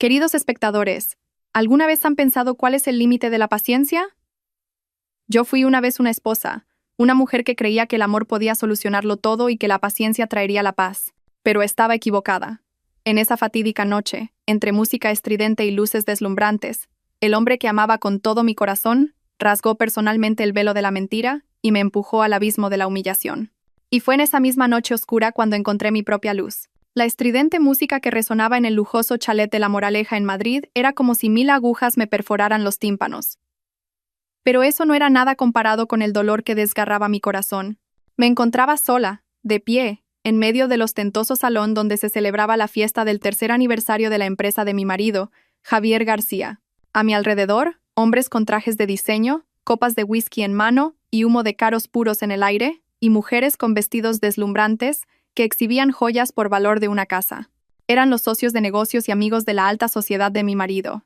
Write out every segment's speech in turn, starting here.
Queridos espectadores, ¿alguna vez han pensado cuál es el límite de la paciencia? Yo fui una vez una esposa, una mujer que creía que el amor podía solucionarlo todo y que la paciencia traería la paz, pero estaba equivocada. En esa fatídica noche, entre música estridente y luces deslumbrantes, el hombre que amaba con todo mi corazón rasgó personalmente el velo de la mentira y me empujó al abismo de la humillación. Y fue en esa misma noche oscura cuando encontré mi propia luz. La estridente música que resonaba en el lujoso chalet de La Moraleja en Madrid era como si 1000 agujas me perforaran los tímpanos. Pero eso no era nada comparado con el dolor que desgarraba mi corazón. Me encontraba sola, de pie, en medio del ostentoso salón donde se celebraba la fiesta del 3er aniversario de la empresa de mi marido, Javier García. A mi alrededor, hombres con trajes de diseño, copas de whisky en mano y humo de caros puros en el aire, y mujeres con vestidos deslumbrantes que exhibían joyas por valor de una casa. Eran los socios de negocios y amigos de la alta sociedad de mi marido.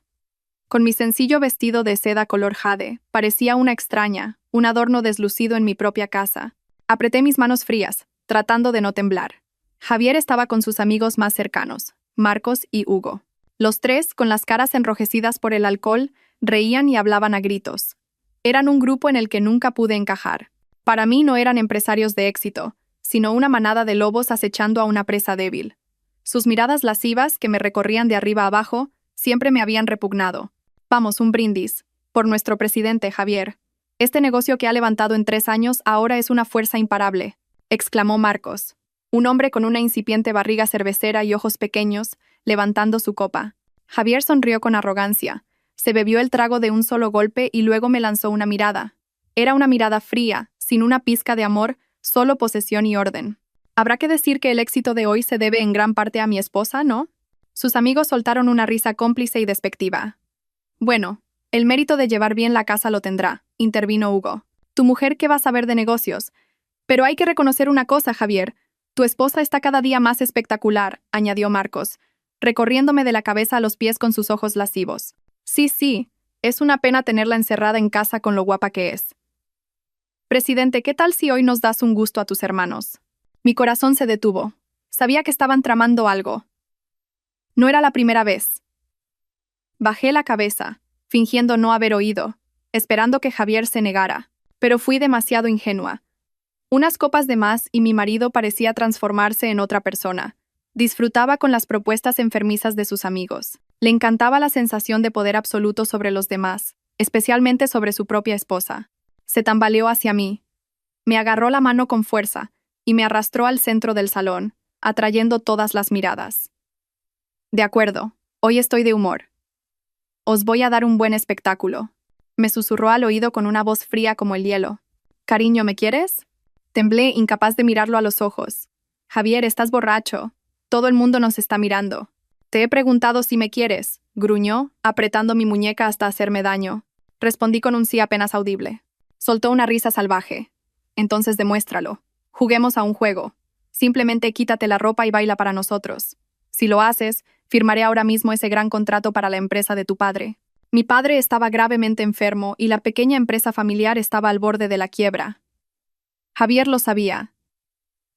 Con mi sencillo vestido de seda color jade, parecía una extraña, un adorno deslucido en mi propia casa. Apreté mis manos frías, tratando de no temblar. Javier estaba con sus amigos más cercanos, Marcos y Hugo. Los tres, con las caras enrojecidas por el alcohol, reían y hablaban a gritos. Eran un grupo en el que nunca pude encajar. Para mí no eran empresarios de éxito, sino una manada de lobos acechando a una presa débil. Sus miradas lascivas, que me recorrían de arriba a abajo, siempre me habían repugnado. Vamos, un brindis. Por nuestro presidente, Javier. Este negocio que ha levantado en 3 años ahora es una fuerza imparable, exclamó Marcos, un hombre con una incipiente barriga cervecera y ojos pequeños, levantando su copa. Javier sonrió con arrogancia. Se bebió el trago de un solo golpe y luego me lanzó una mirada. Era una mirada fría, sin una pizca de amor, solo posesión y orden. Habrá que decir que el éxito de hoy se debe en gran parte a mi esposa, ¿no? Sus amigos soltaron una risa cómplice y despectiva. Bueno, el mérito de llevar bien la casa lo tendrá, intervino Hugo. Tu mujer, ¿qué va a saber de negocios? Pero hay que reconocer una cosa, Javier. Tu esposa está cada día más espectacular, añadió Marcos, recorriéndome de la cabeza a los pies con sus ojos lascivos. Sí, es una pena tenerla encerrada en casa con lo guapa que es. Presidente, ¿qué tal si hoy nos das un gusto a tus hermanos? Mi corazón se detuvo. Sabía que estaban tramando algo. No era la primera vez. Bajé la cabeza, fingiendo no haber oído, esperando que Javier se negara, pero fui demasiado ingenua. Unas copas de más y mi marido parecía transformarse en otra persona. Disfrutaba con las propuestas enfermizas de sus amigos. Le encantaba la sensación de poder absoluto sobre los demás, especialmente sobre su propia esposa. Se tambaleó hacia mí. Me agarró la mano con fuerza y me arrastró al centro del salón, atrayendo todas las miradas. De acuerdo, hoy estoy de humor. Os voy a dar un buen espectáculo. Me susurró al oído con una voz fría como el hielo. Cariño, ¿me quieres? Temblé, incapaz de mirarlo a los ojos. Javier, estás borracho. Todo el mundo nos está mirando. Te he preguntado si me quieres, gruñó, apretando mi muñeca hasta hacerme daño. Respondí con un sí apenas audible. Soltó una risa salvaje. Entonces demuéstralo. Juguemos a un juego. Simplemente quítate la ropa y baila para nosotros. Si lo haces, firmaré ahora mismo ese gran contrato para la empresa de tu padre. Mi padre estaba gravemente enfermo y la pequeña empresa familiar estaba al borde de la quiebra. Javier lo sabía.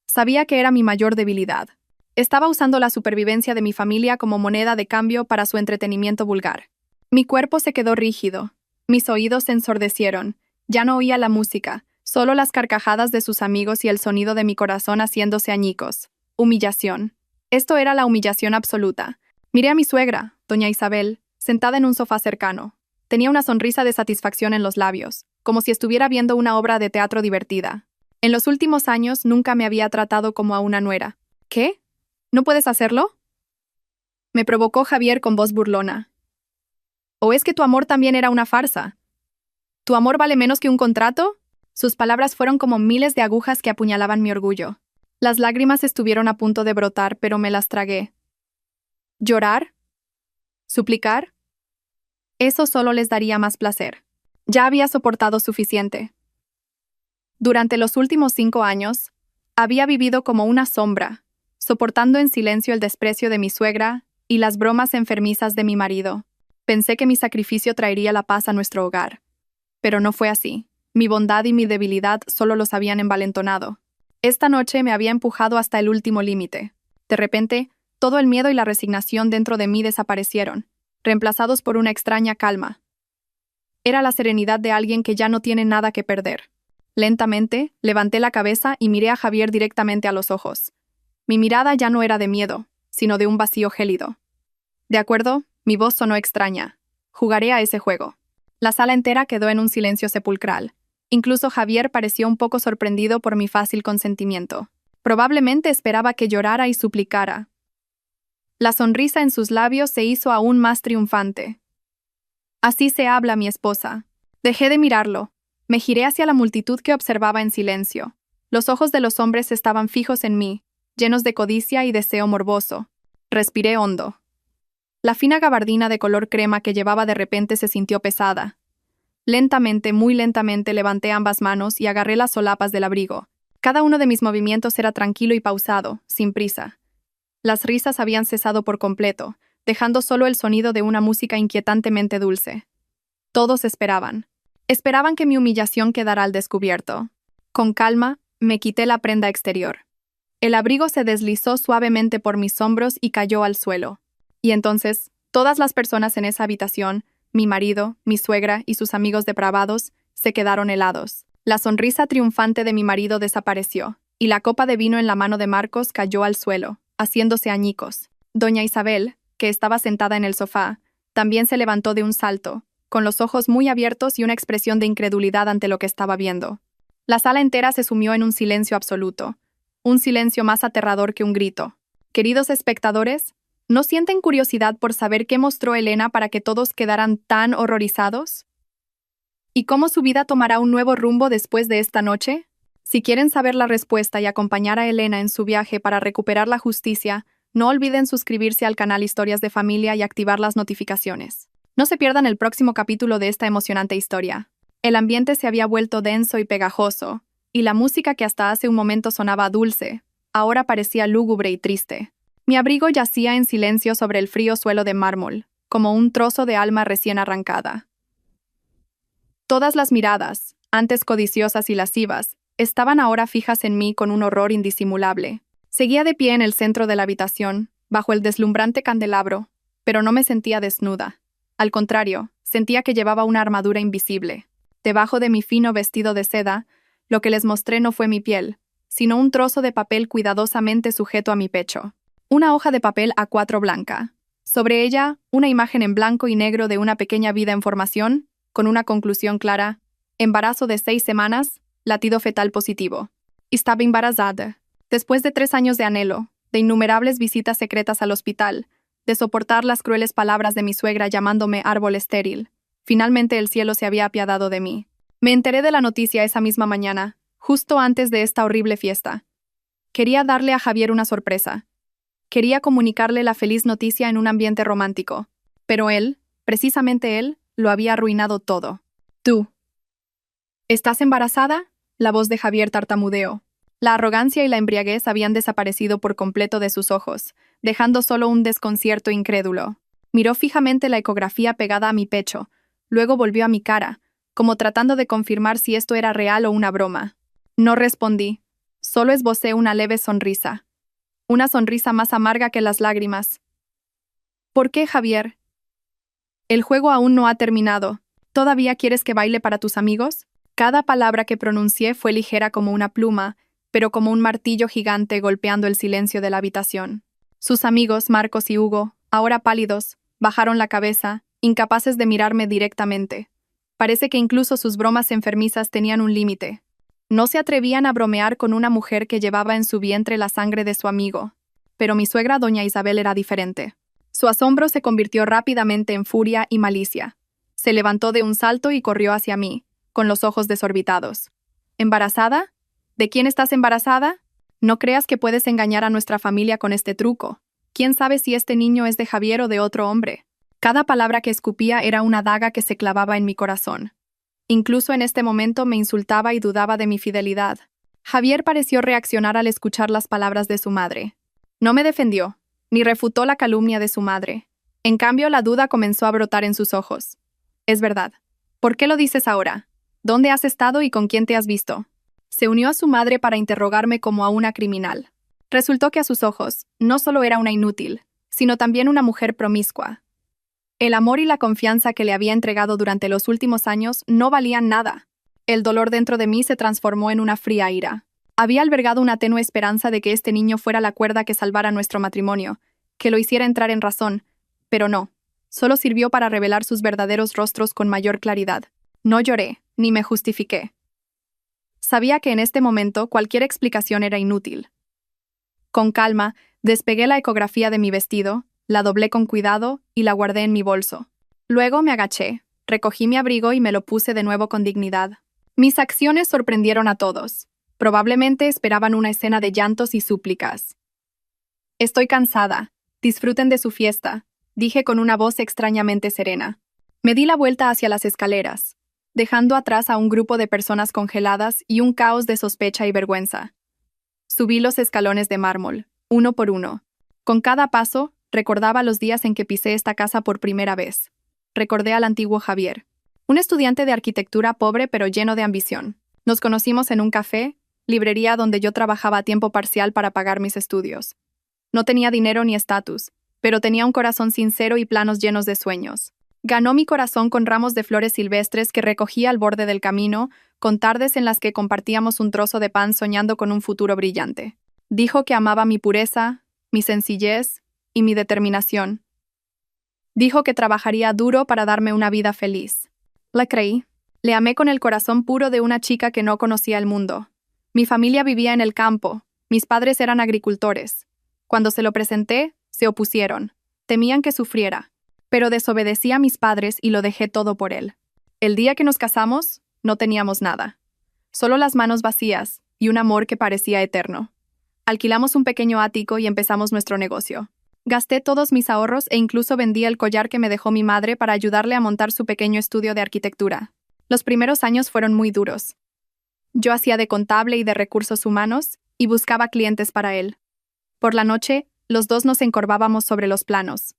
Sabía que era mi mayor debilidad. Estaba usando la supervivencia de mi familia como moneda de cambio para su entretenimiento vulgar. Mi cuerpo se quedó rígido. Mis oídos se ensordecieron. Ya no oía la música, solo las carcajadas de sus amigos y el sonido de mi corazón haciéndose añicos. Humillación. Esto era la humillación absoluta. Miré a mi suegra, doña Isabel, sentada en un sofá cercano. Tenía una sonrisa de satisfacción en los labios, como si estuviera viendo una obra de teatro divertida. En los últimos años nunca me había tratado como a una nuera. ¿Qué? ¿No puedes hacerlo? Me provocó Javier con voz burlona. ¿O es que tu amor también era una farsa? ¿Tu amor vale menos que un contrato? Sus palabras fueron como miles de agujas que apuñalaban mi orgullo. Las lágrimas estuvieron a punto de brotar, pero me las tragué. ¿Llorar? ¿Suplicar? Eso solo les daría más placer. Ya había soportado suficiente. Durante los últimos 5 años, había vivido como una sombra, soportando en silencio el desprecio de mi suegra y las bromas enfermizas de mi marido. Pensé que mi sacrificio traería la paz a nuestro hogar. Pero no fue así. Mi bondad y mi debilidad solo los habían envalentonado. Esta noche me había empujado hasta el último límite. De repente, Todo el miedo y la resignación dentro de mí desaparecieron, reemplazados por una extraña calma. Era la serenidad de alguien que ya no tiene nada que perder. Lentamente, levanté la cabeza y miré a Javier directamente a los ojos. Mi mirada ya no era de miedo, sino de un vacío gélido. De acuerdo, mi voz sonó extraña. Jugaré a ese juego. La sala entera quedó en un silencio sepulcral. Incluso Javier pareció un poco sorprendido por mi fácil consentimiento. Probablemente esperaba que llorara y suplicara. La sonrisa en sus labios se hizo aún más triunfante. Así se habla, mi esposa. Dejé de mirarlo. Me giré hacia la multitud que observaba en silencio. Los ojos de los hombres estaban fijos en mí, llenos de codicia y deseo morboso. Respiré hondo. La fina gabardina de color crema que llevaba de repente se sintió pesada. Lentamente, muy lentamente, levanté ambas manos y agarré las solapas del abrigo. Cada uno de mis movimientos era tranquilo y pausado, sin prisa. Las risas habían cesado por completo, dejando solo el sonido de una música inquietantemente dulce. Todos esperaban. Esperaban que mi humillación quedara al descubierto. Con calma, me quité la prenda exterior. El abrigo se deslizó suavemente por mis hombros y cayó al suelo. Y entonces, todas las personas en esa habitación, mi marido, mi suegra y sus amigos depravados, se quedaron helados. La sonrisa triunfante de mi marido desapareció, y la copa de vino en la mano de Marcos cayó al suelo, haciéndose añicos. Doña Isabel, que estaba sentada en el sofá, también se levantó de un salto, con los ojos muy abiertos y una expresión de incredulidad ante lo que estaba viendo. La sala entera se sumió en un silencio absoluto, un silencio más aterrador que un grito. Queridos espectadores, ¿no sienten curiosidad por saber qué mostró Elena para que todos quedaran tan horrorizados? ¿Y cómo su vida tomará un nuevo rumbo después de esta noche? Si quieren saber la respuesta y acompañar a Elena en su viaje para recuperar la justicia, no olviden suscribirse al canal Historias de Familia y activar las notificaciones. No se pierdan el próximo capítulo de esta emocionante historia. El ambiente se había vuelto denso y pegajoso, y la música que hasta hace un momento sonaba dulce, ahora parecía lúgubre y triste. Mi abrigo yacía en silencio sobre el frío suelo de mármol, como un trozo de alma recién arrancada. Todas las miradas, antes codiciosas y lascivas, estaban ahora fijas en mí con un horror indisimulable. Seguía de pie en el centro de la habitación, bajo el deslumbrante candelabro, pero no me sentía desnuda. Al contrario, sentía que llevaba una armadura invisible. Debajo de mi fino vestido de seda, lo que les mostré no fue mi piel, sino un trozo de papel cuidadosamente sujeto a mi pecho. Una hoja de papel A4 blanca. Sobre ella, una imagen en blanco y negro de una pequeña vida en formación, con una conclusión clara: embarazo de 6 semanas, latido fetal positivo. Estaba embarazada. Después de 3 años de anhelo, de innumerables visitas secretas al hospital, de soportar las crueles palabras de mi suegra llamándome árbol estéril, finalmente el cielo se había apiadado de mí. Me enteré de la noticia esa misma mañana, justo antes de esta horrible fiesta. Quería darle a Javier una sorpresa. Quería comunicarle la feliz noticia en un ambiente romántico, pero él, precisamente él, lo había arruinado todo. ¿Tú estás embarazada? La voz de Javier tartamudeó. La arrogancia y la embriaguez habían desaparecido por completo de sus ojos, dejando solo un desconcierto incrédulo. Miró fijamente la ecografía pegada a mi pecho, luego volvió a mi cara, como tratando de confirmar si esto era real o una broma. No respondí, solo esbocé una leve sonrisa. Una sonrisa más amarga que las lágrimas. ¿Por qué, Javier? El juego aún no ha terminado. ¿Todavía quieres que baile para tus amigos? Cada palabra que pronuncié fue ligera como una pluma, pero como un martillo gigante golpeando el silencio de la habitación. Sus amigos, Marcos y Hugo, ahora pálidos, bajaron la cabeza, incapaces de mirarme directamente. Parece que incluso sus bromas enfermizas tenían un límite. No se atrevían a bromear con una mujer que llevaba en su vientre la sangre de su amigo. Pero mi suegra doña Isabel era diferente. Su asombro se convirtió rápidamente en furia y malicia. Se levantó de un salto y corrió hacia mí, con los ojos desorbitados. ¿Embarazada? ¿De quién estás embarazada? No creas que puedes engañar a nuestra familia con este truco. ¿Quién sabe si este niño es de Javier o de otro hombre? Cada palabra que escupía era una daga que se clavaba en mi corazón. Incluso en este momento me insultaba y dudaba de mi fidelidad. Javier pareció reaccionar al escuchar las palabras de su madre. No me defendió, ni refutó la calumnia de su madre. En cambio, la duda comenzó a brotar en sus ojos. Es verdad. ¿Por qué lo dices ahora? ¿Dónde has estado y con quién te has visto? Se unió a su madre para interrogarme como a una criminal. Resultó que a sus ojos, no solo era una inútil, sino también una mujer promiscua. El amor y la confianza que le había entregado durante los últimos años no valían nada. El dolor dentro de mí se transformó en una fría ira. Había albergado una tenue esperanza de que este niño fuera la cuerda que salvara nuestro matrimonio, que lo hiciera entrar en razón, pero no. Solo sirvió para revelar sus verdaderos rostros con mayor claridad. No lloré, ni me justifiqué. Sabía que en este momento cualquier explicación era inútil. Con calma, despegué la ecografía de mi vestido, la doblé con cuidado y la guardé en mi bolso. Luego me agaché, recogí mi abrigo y me lo puse de nuevo con dignidad. Mis acciones sorprendieron a todos. Probablemente esperaban una escena de llantos y súplicas. Estoy cansada. Disfruten de su fiesta, dije con una voz extrañamente serena. Me di la vuelta hacia las escaleras, dejando atrás a un grupo de personas congeladas y un caos de sospecha y vergüenza. Subí los escalones de mármol, uno por uno. Con cada paso, recordaba los días en que pisé esta casa por primera vez. Recordé al antiguo Javier, un estudiante de arquitectura pobre pero lleno de ambición. Nos conocimos en un café, librería donde yo trabajaba a tiempo parcial para pagar mis estudios. No tenía dinero ni estatus, pero tenía un corazón sincero y planos llenos de sueños. Ganó mi corazón con ramos de flores silvestres que recogía al borde del camino, con tardes en las que compartíamos un trozo de pan soñando con un futuro brillante. Dijo que amaba mi pureza, mi sencillez y mi determinación. Dijo que trabajaría duro para darme una vida feliz. Le creí. Le amé con el corazón puro de una chica que no conocía el mundo. Mi familia vivía en el campo, mis padres eran agricultores. Cuando se lo presenté, se opusieron. Temían que sufriera. Pero desobedecí a mis padres y lo dejé todo por él. El día que nos casamos, no teníamos nada. Solo las manos vacías y un amor que parecía eterno. Alquilamos un pequeño ático y empezamos nuestro negocio. Gasté todos mis ahorros e incluso vendí el collar que me dejó mi madre para ayudarle a montar su pequeño estudio de arquitectura. Los primeros años fueron muy duros. Yo hacía de contable y de recursos humanos y buscaba clientes para él. Por la noche, los dos nos encorvábamos sobre los planos.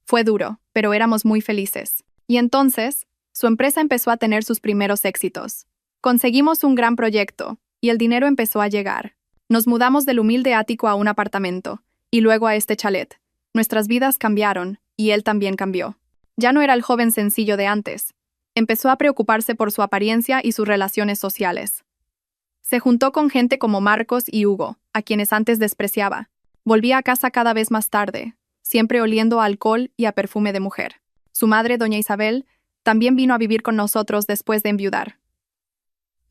Fue duro, pero éramos muy felices. Y entonces, su empresa empezó a tener sus primeros éxitos. Conseguimos un gran proyecto, y el dinero empezó a llegar. Nos mudamos del humilde ático a un apartamento, y luego a este chalet. Nuestras vidas cambiaron, y él también cambió. Ya no era el joven sencillo de antes. Empezó a preocuparse por su apariencia y sus relaciones sociales. Se juntó con gente como Marcos y Hugo, a quienes antes despreciaba. Volvía a casa cada vez más tarde, siempre oliendo a alcohol y a perfume de mujer. Su madre, doña Isabel, también vino a vivir con nosotros después de enviudar.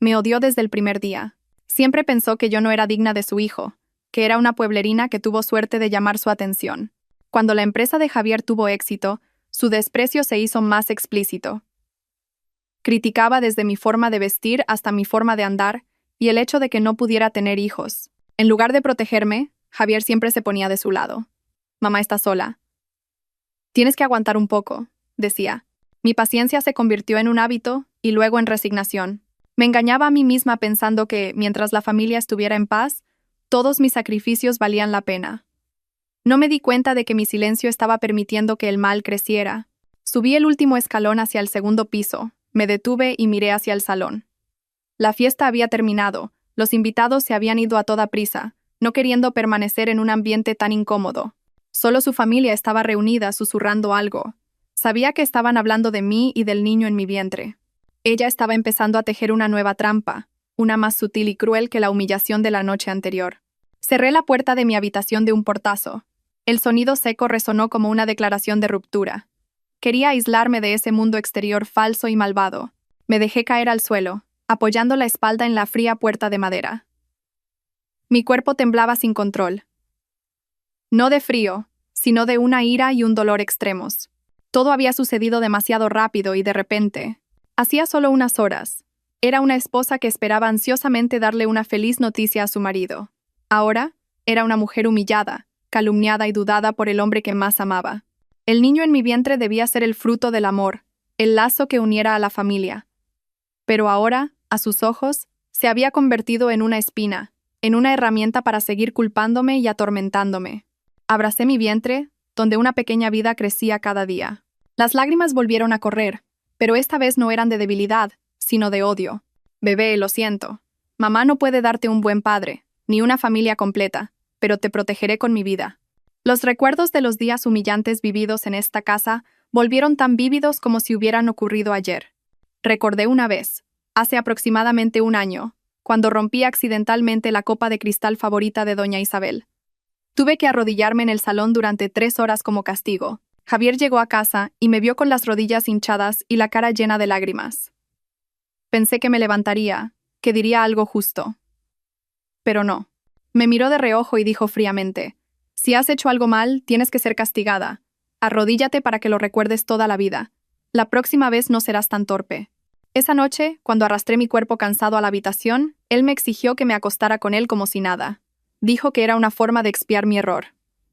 Me odió desde el primer día. Siempre pensó que yo no era digna de su hijo, que era una pueblerina que tuvo suerte de llamar su atención. Cuando la empresa de Javier tuvo éxito, su desprecio se hizo más explícito. Criticaba desde mi forma de vestir hasta mi forma de andar y el hecho de que no pudiera tener hijos. En lugar de protegerme, Javier siempre se ponía de su lado. Mamá está sola. Tienes que aguantar un poco, decía. Mi paciencia se convirtió en un hábito y luego en resignación. Me engañaba a mí misma pensando que, mientras la familia estuviera en paz, todos mis sacrificios valían la pena. No me di cuenta de que mi silencio estaba permitiendo que el mal creciera. Subí el último escalón hacia el segundo piso, me detuve y miré hacia el salón. La fiesta había terminado, los invitados se habían ido a toda prisa, no queriendo permanecer en un ambiente tan incómodo. Solo su familia estaba reunida susurrando algo. Sabía que estaban hablando de mí y del niño en mi vientre. Ella estaba empezando a tejer una nueva trampa, una más sutil y cruel que la humillación de la noche anterior. Cerré la puerta de mi habitación de un portazo. El sonido seco resonó como una declaración de ruptura. Quería aislarme de ese mundo exterior falso y malvado. Me dejé caer al suelo, apoyando la espalda en la fría puerta de madera. Mi cuerpo temblaba sin control. No de frío, sino de una ira y un dolor extremos. Todo había sucedido demasiado rápido y de repente. Hacía solo unas horas. Era una esposa que esperaba ansiosamente darle una feliz noticia a su marido. Ahora, era una mujer humillada, calumniada y dudada por el hombre que más amaba. El niño en mi vientre debía ser el fruto del amor, el lazo que uniera a la familia. Pero ahora, a sus ojos, se había convertido en una espina, en una herramienta para seguir culpándome y atormentándome. Abracé mi vientre, donde una pequeña vida crecía cada día. Las lágrimas volvieron a correr, pero esta vez no eran de debilidad, sino de odio. Bebé, lo siento. Mamá no puede darte un buen padre, ni una familia completa. pero te protegeré con mi vida. Los recuerdos de los días humillantes vividos en esta casa volvieron tan vívidos como si hubieran ocurrido ayer. Recordé una vez, hace aproximadamente un año, cuando rompí accidentalmente la copa de cristal favorita de doña Isabel. Tuve que arrodillarme en el salón durante 3 horas como castigo. Javier llegó a casa y me vio con las rodillas hinchadas y la cara llena de lágrimas. Pensé que me levantaría, que diría algo justo. Pero no. Me miró de reojo y dijo fríamente: si has hecho algo mal, tienes que ser castigada. Arrodíllate para que lo recuerdes toda la vida. La próxima vez no serás tan torpe. Esa noche, cuando arrastré mi cuerpo cansado a la habitación, él me exigió que me acostara con él como si nada. Dijo que era una forma de expiar mi error.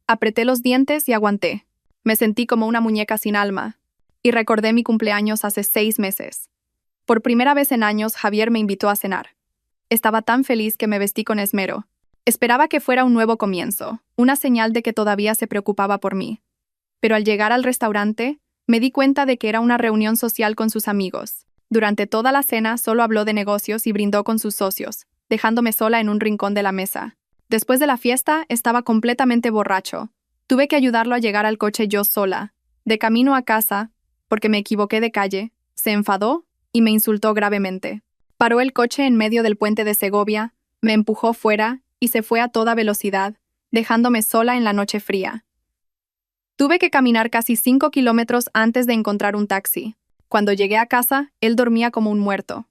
Apreté los dientes y aguanté. Me sentí como una muñeca sin alma. Y recordé mi cumpleaños hace 6 meses. Por primera vez en años, Javier me invitó a cenar. Estaba tan feliz que me vestí con esmero. Esperaba que fuera un nuevo comienzo, una señal de que todavía se preocupaba por mí. Pero al llegar al restaurante, me di cuenta de que era una reunión social con sus amigos. Durante toda la cena solo habló de negocios y brindó con sus socios, dejándome sola en un rincón de la mesa. Después de la fiesta, estaba completamente borracho. Tuve que ayudarlo a llegar al coche yo sola. De camino a casa, porque me equivoqué de calle, se enfadó y me insultó gravemente. Paró el coche en medio del puente de Segovia, me empujó fuera y se fue a toda velocidad, dejándome sola en la noche fría. Tuve que caminar casi 5 kilómetros antes de encontrar un taxi. Cuando llegué a casa, él dormía como un muerto.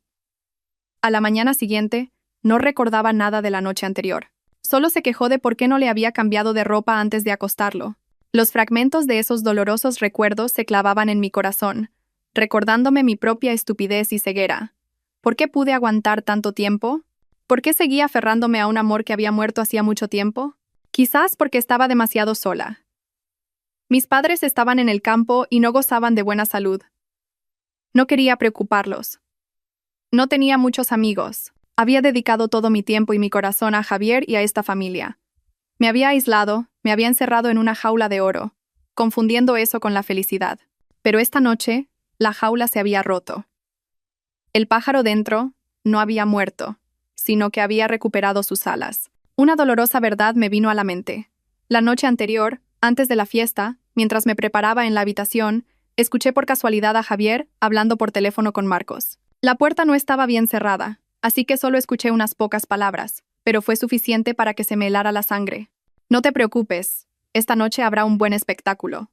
A la mañana siguiente, no recordaba nada de la noche anterior. Solo se quejó de por qué no le había cambiado de ropa antes de acostarlo. Los fragmentos de esos dolorosos recuerdos se clavaban en mi corazón, recordándome mi propia estupidez y ceguera. ¿Por qué pude aguantar tanto tiempo? ¿Por qué seguía aferrándome a un amor que había muerto hacía mucho tiempo? Quizás porque estaba demasiado sola. Mis padres estaban en el campo y no gozaban de buena salud. No quería preocuparlos. No tenía muchos amigos. Había dedicado todo mi tiempo y mi corazón a Javier y a esta familia. Me había aislado, me había encerrado en una jaula de oro, confundiendo eso con la felicidad. Pero esta noche, la jaula se había roto. El pájaro dentro no había muerto, sino que había recuperado sus alas. Una dolorosa verdad me vino a la mente. La noche anterior, antes de la fiesta, mientras me preparaba en la habitación, escuché por casualidad a Javier hablando por teléfono con Marcos. La puerta no estaba bien cerrada, así que solo escuché unas pocas palabras, pero fue suficiente para que se me helara la sangre. No te preocupes, esta noche habrá un buen espectáculo.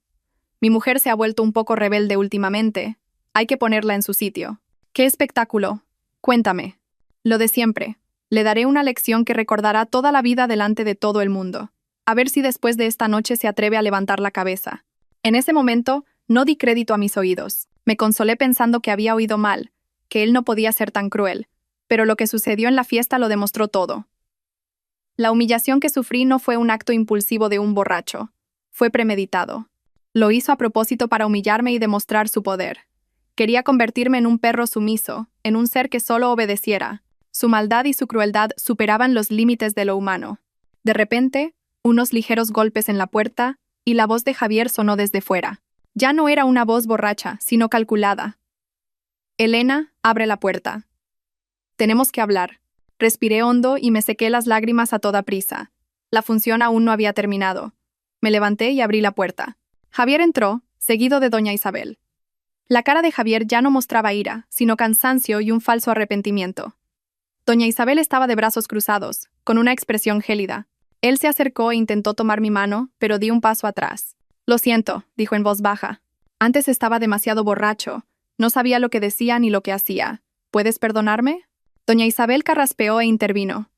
Mi mujer se ha vuelto un poco rebelde últimamente. Hay que ponerla en su sitio. ¿Qué espectáculo? Cuéntame. Lo de siempre. Le daré una lección que recordará toda la vida delante de todo el mundo. A ver si después de esta noche se atreve a levantar la cabeza. En ese momento, no di crédito a mis oídos. Me consolé pensando que había oído mal, que él no podía ser tan cruel. Pero lo que sucedió en la fiesta lo demostró todo. La humillación que sufrí no fue un acto impulsivo de un borracho. Fue premeditado. Lo hizo a propósito para humillarme y demostrar su poder. Quería convertirme en un perro sumiso, en un ser que solo obedeciera. Su maldad y su crueldad superaban los límites de lo humano. De repente, unos ligeros golpes en la puerta, y la voz de Javier sonó desde fuera. Ya no era una voz borracha, sino calculada. Elena, abre la puerta. Tenemos que hablar. Respiré hondo y me sequé las lágrimas a toda prisa. La función aún no había terminado. Me levanté y abrí la puerta. Javier entró, seguido de doña Isabel. La cara de Javier ya no mostraba ira, sino cansancio y un falso arrepentimiento. Doña Isabel estaba de brazos cruzados, con una expresión gélida. Él se acercó e intentó tomar mi mano, pero di un paso atrás. Lo siento, dijo en voz baja. Antes estaba demasiado borracho. No sabía lo que decía ni lo que hacía. ¿Puedes perdonarme? Doña Isabel carraspeó e intervino.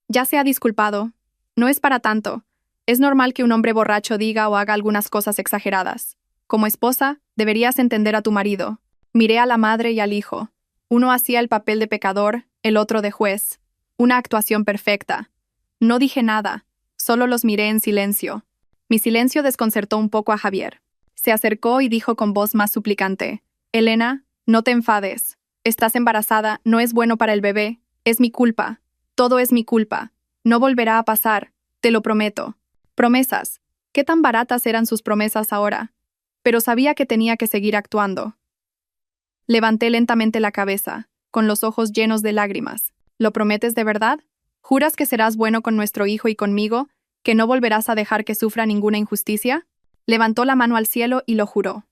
Ya se ha disculpado. No es para tanto. Es normal que un hombre borracho diga o haga algunas cosas exageradas. Como esposa, deberías entender a tu marido. Miré a la madre y al hijo. Uno hacía el papel de pecador, el otro de juez. Una actuación perfecta. No dije nada, solo los miré en silencio. Mi silencio desconcertó un poco a Javier. Se acercó y dijo con voz más suplicante: Elena, no te enfades. Estás embarazada, no es bueno para el bebé. Es mi culpa. Todo es mi culpa. No volverá a pasar, te lo prometo. Promesas. ¿Qué tan baratas eran sus promesas ahora? Pero sabía que tenía que seguir actuando. Levanté lentamente la cabeza, con los ojos llenos de lágrimas. ¿Lo prometes de verdad? ¿Juras que serás bueno con nuestro hijo y conmigo, ¿Que no volverás a dejar que sufra ninguna injusticia? Levantó la mano al cielo y lo juró.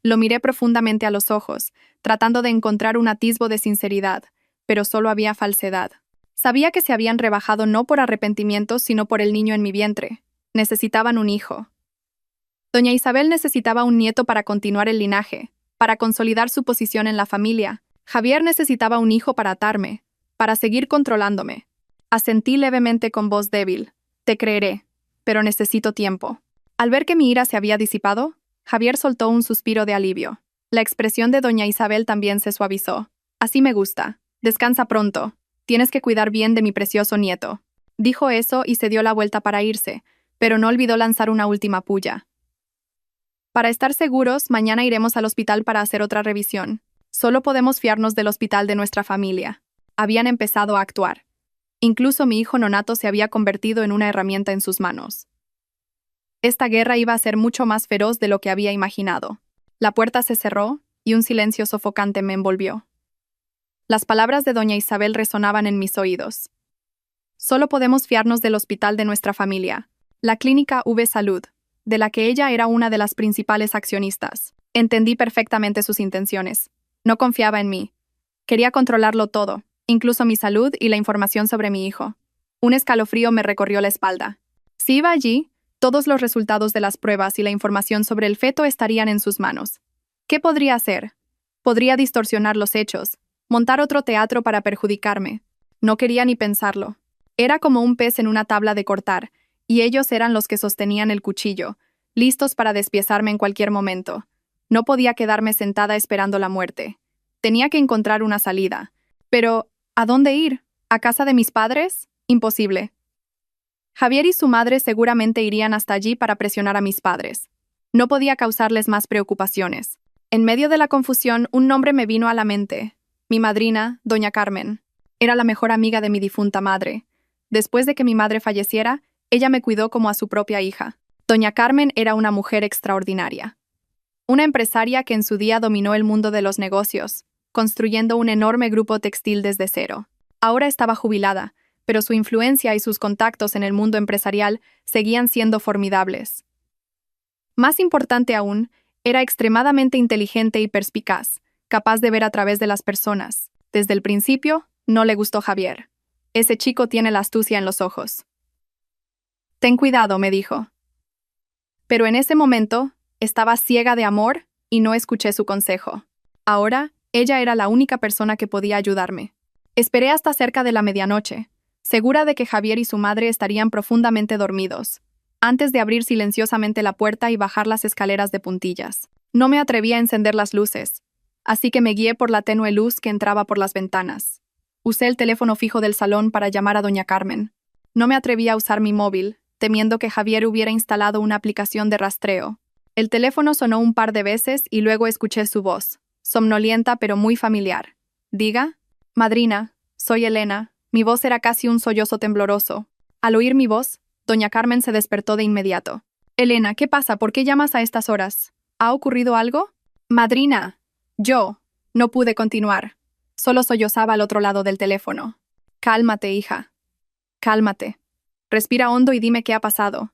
Lo miré profundamente a los ojos, tratando de encontrar un atisbo de sinceridad, pero solo había falsedad. Sabía que se habían rebajado no por arrepentimiento, sino por el niño en mi vientre. Necesitaban un hijo. Doña Isabel necesitaba un nieto para continuar el linaje, para consolidar su posición en la familia. Javier necesitaba un hijo para atarme, para seguir controlándome. Asentí levemente con voz débil. Te creeré, pero necesito tiempo. Al ver que mi ira se había disipado, Javier soltó un suspiro de alivio. La expresión de doña Isabel también se suavizó. Así me gusta. Descansa pronto. Tienes que cuidar bien de mi precioso nieto. Dijo eso y se dio la vuelta para irse, pero no olvidó lanzar una última pulla. Para estar seguros, mañana iremos al hospital para hacer otra revisión. Solo podemos fiarnos del hospital de nuestra familia. Habían empezado a actuar. Incluso mi hijo nonato se había convertido en una herramienta en sus manos. Esta guerra iba a ser mucho más feroz de lo que había imaginado. La puerta se cerró y un silencio sofocante me envolvió. Las palabras de doña Isabel resonaban en mis oídos. Solo podemos fiarnos del hospital de nuestra familia, la clínica V Salud, de la que ella era una de las principales accionistas. Entendí perfectamente sus intenciones. No confiaba en mí. Quería controlarlo todo, incluso mi salud y la información sobre mi hijo. Un escalofrío me recorrió la espalda. Si iba allí, todos los resultados de las pruebas y la información sobre el feto estarían en sus manos. ¿Qué podría hacer? Podría distorsionar los hechos, montar otro teatro para perjudicarme. No quería ni pensarlo. Era como un pez en una tabla de cortar, y ellos eran los que sostenían el cuchillo, listos para despiezarme en cualquier momento. No podía quedarme sentada esperando la muerte. Tenía que encontrar una salida. Pero, ¿a dónde ir? ¿A casa de mis padres? Imposible. Javier y su madre seguramente irían hasta allí para presionar a mis padres. No podía causarles más preocupaciones. En medio de la confusión, un nombre me vino a la mente. Mi madrina, doña Carmen. Era la mejor amiga de mi difunta madre. Después de que mi madre falleciera, ella me cuidó como a su propia hija. Doña Carmen era una mujer extraordinaria. Una empresaria que en su día dominó el mundo de los negocios, construyendo un enorme grupo textil desde cero. Ahora estaba jubilada, pero su influencia y sus contactos en el mundo empresarial seguían siendo formidables. Más importante aún, era extremadamente inteligente y perspicaz, capaz de ver a través de las personas. Desde el principio, no le gustó Javier. Ese chico tiene la astucia en los ojos. Ten cuidado, me dijo. Pero en ese momento, estaba ciega de amor y no escuché su consejo. Ahora, ella era la única persona que podía ayudarme. Esperé hasta cerca de la medianoche, segura de que Javier y su madre estarían profundamente dormidos, antes de abrir silenciosamente la puerta y bajar las escaleras de puntillas. No me atreví a encender las luces, así que me guié por la tenue luz que entraba por las ventanas. Usé el teléfono fijo del salón para llamar a doña Carmen. No me atreví a usar mi móvil, temiendo que Javier hubiera instalado una aplicación de rastreo. El teléfono sonó un par de veces y luego escuché su voz, somnolienta pero muy familiar. Diga, madrina, soy Elena. Mi voz era casi un sollozo tembloroso. Al oír mi voz, doña Carmen se despertó de inmediato. Elena, ¿qué pasa? ¿Por qué llamas a estas horas? ¿Ha ocurrido algo? Madrina. Yo. No pude continuar. Solo sollozaba al otro lado del teléfono. Cálmate, hija. Cálmate. Respira hondo y dime qué ha pasado.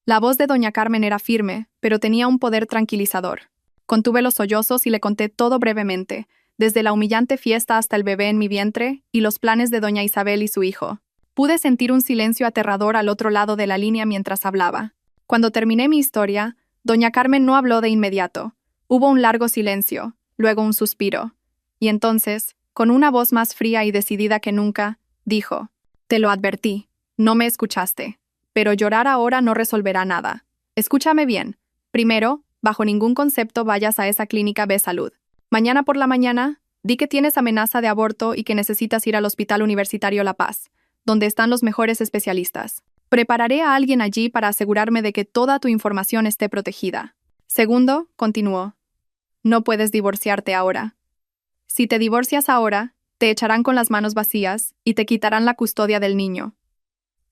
La voz de doña Carmen era firme, pero tenía un poder tranquilizador. Contuve los sollozos y le conté todo brevemente, desde la humillante fiesta hasta el bebé en mi vientre y los planes de doña Isabel y su hijo. Pude sentir un silencio aterrador al otro lado de la línea mientras hablaba. Cuando terminé mi historia, doña Carmen no habló de inmediato. Hubo un largo silencio, luego un suspiro. Y entonces, con una voz más fría y decidida que nunca, dijo: «Te lo advertí, no me escuchaste. Pero llorar ahora no resolverá nada. Escúchame bien. Primero, bajo ningún concepto vayas a esa clínica V Salud. Mañana por la mañana, di que tienes amenaza de aborto y que necesitas ir al Hospital Universitario La Paz, donde están los mejores especialistas. Prepararé a alguien allí para asegurarme de que toda tu información esté protegida. Segundo, continuó, no puedes divorciarte ahora. Si te divorcias ahora, te echarán con las manos vacías y te quitarán la custodia del niño.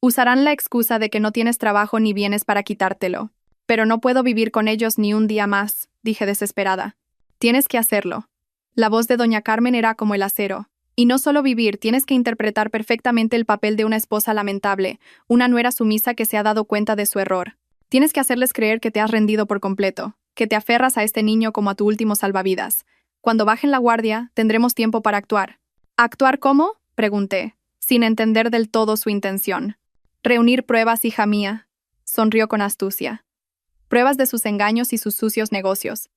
Usarán la excusa de que no tienes trabajo ni bienes para quitártelo. Pero no puedo vivir con ellos ni un día más, dije desesperada. Tienes que hacerlo. La voz de doña Carmen era como el acero, Y no solo vivir, tienes que interpretar perfectamente el papel de una esposa lamentable, una nuera sumisa que se ha dado cuenta de su error. Tienes que hacerles creer que te has rendido por completo, que te aferras a este niño como a tu último salvavidas. Cuando bajen la guardia, tendremos tiempo para actuar. ¿Actuar cómo?, pregunté, sin entender del todo su intención. Reunir pruebas, hija mía, sonrió con astucia. Pruebas de sus engaños y sus sucios negocios.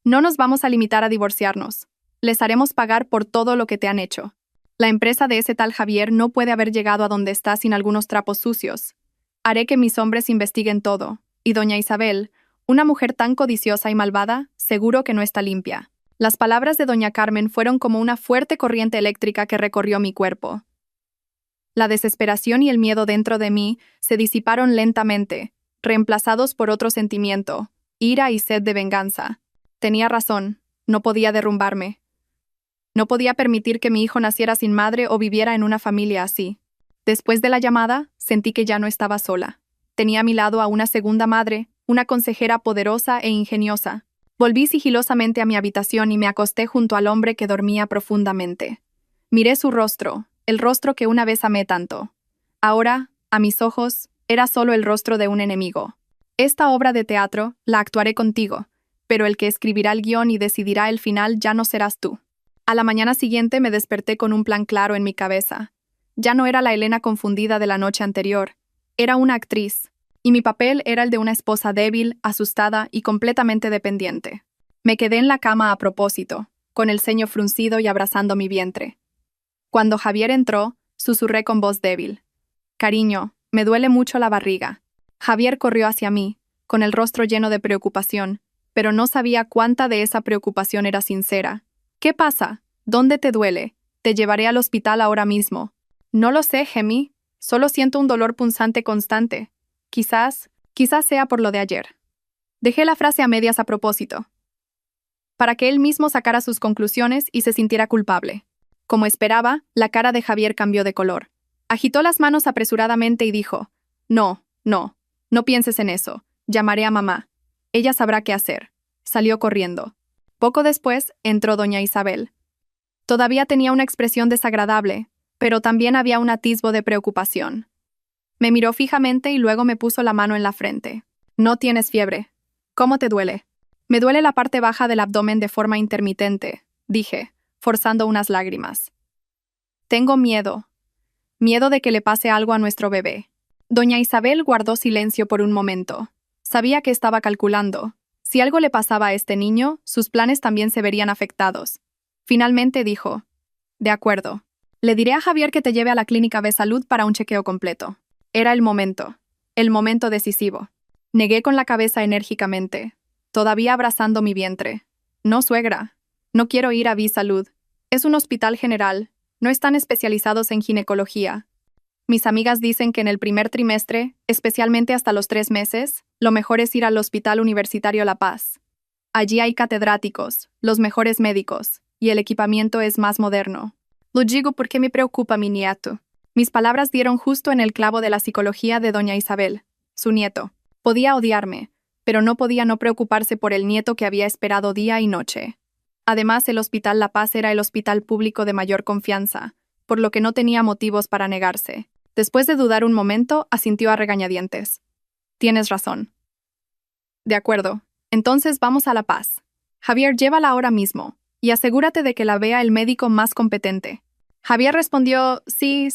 No nos vamos a limitar a divorciarnos. Les haremos pagar por todo lo que te han hecho. La empresa de ese tal Javier no puede haber llegado a donde está sin algunos trapos sucios. Haré que mis hombres investiguen todo, y doña Isabel, una mujer tan codiciosa y malvada, seguro que no está limpia. Las palabras de doña Carmen fueron como una fuerte corriente eléctrica que recorrió mi cuerpo. La desesperación y el miedo dentro de mí se disiparon lentamente, reemplazados por otro sentimiento, ira y sed de venganza. Tenía razón, no podía derrumbarme. No podía permitir que mi hijo naciera sin madre o viviera en una familia así. Después de la llamada, sentí que ya no estaba sola. Tenía a mi lado a una segunda madre, una consejera poderosa e ingeniosa. Volví sigilosamente a mi habitación y me acosté junto al hombre que dormía profundamente. Miré su rostro, el rostro que una vez amé tanto. Ahora, a mis ojos, era solo el rostro de un enemigo. Esta obra de teatro la actuaré contigo, pero el que escribirá el guión y decidirá el final ya no serás tú. A la mañana siguiente me desperté con un plan claro en mi cabeza. Ya no era la Elena confundida de la noche anterior. Era una actriz, y mi papel era el de una esposa débil, asustada y completamente dependiente. Me quedé en la cama a propósito, con el ceño fruncido y abrazando mi vientre. Cuando Javier entró, susurré con voz débil. «Cariño, me duele mucho la barriga». Javier corrió hacia mí, con el rostro lleno de preocupación, pero no sabía cuánta de esa preocupación era sincera. «¿Qué pasa? ¿Dónde te duele? Te llevaré al hospital ahora mismo». «No lo sé, gemí. Solo siento un dolor punzante constante. Quizás sea por lo de ayer». Dejé la frase a medias a propósito, para que él mismo sacara sus conclusiones y se sintiera culpable. Como esperaba, la cara de Javier cambió de color. Agitó las manos apresuradamente y dijo: «No pienses en eso. Llamaré a mamá. Ella sabrá qué hacer». Salió corriendo. Poco después, entró doña Isabel. Todavía tenía una expresión desagradable, pero también había un atisbo de preocupación. Me miró fijamente y luego me puso la mano en la frente. «No tienes fiebre. ¿Cómo te duele?» «Me duele la parte baja del abdomen de forma intermitente», dije, forzando unas lágrimas. «Tengo miedo. Miedo de que le pase algo a nuestro bebé». Doña Isabel guardó silencio por un momento. Sabía que estaba calculando. Si algo le pasaba a este niño, sus planes también se verían afectados. Finalmente dijo: «De acuerdo. Le diré a Javier que te lleve a la clínica B Salud para un chequeo completo». Era el momento decisivo. Negué con la cabeza enérgicamente, todavía abrazando mi vientre. «No, suegra. No quiero ir a B Salud. Es un hospital general. No están especializados en ginecología. Mis amigas dicen que en el primer trimestre, especialmente hasta los 3 meses, lo mejor es ir al Hospital Universitario La Paz. Allí hay catedráticos, los mejores médicos, y el equipamiento es más moderno». «Lo digo porque me preocupa mi nieto». Mis palabras dieron justo en el clavo de la psicología de doña Isabel, su nieto. Podía odiarme, pero no podía no preocuparse por el nieto que había esperado día y noche. Además, el Hospital La Paz era el hospital público de mayor confianza, por lo que no tenía motivos para negarse. Después de dudar un momento, asintió a regañadientes. «Tienes razón». «De acuerdo. Entonces vamos a La Paz. Javier, llévala ahora mismo, y asegúrate de que la vea el médico más competente». Javier respondió sí,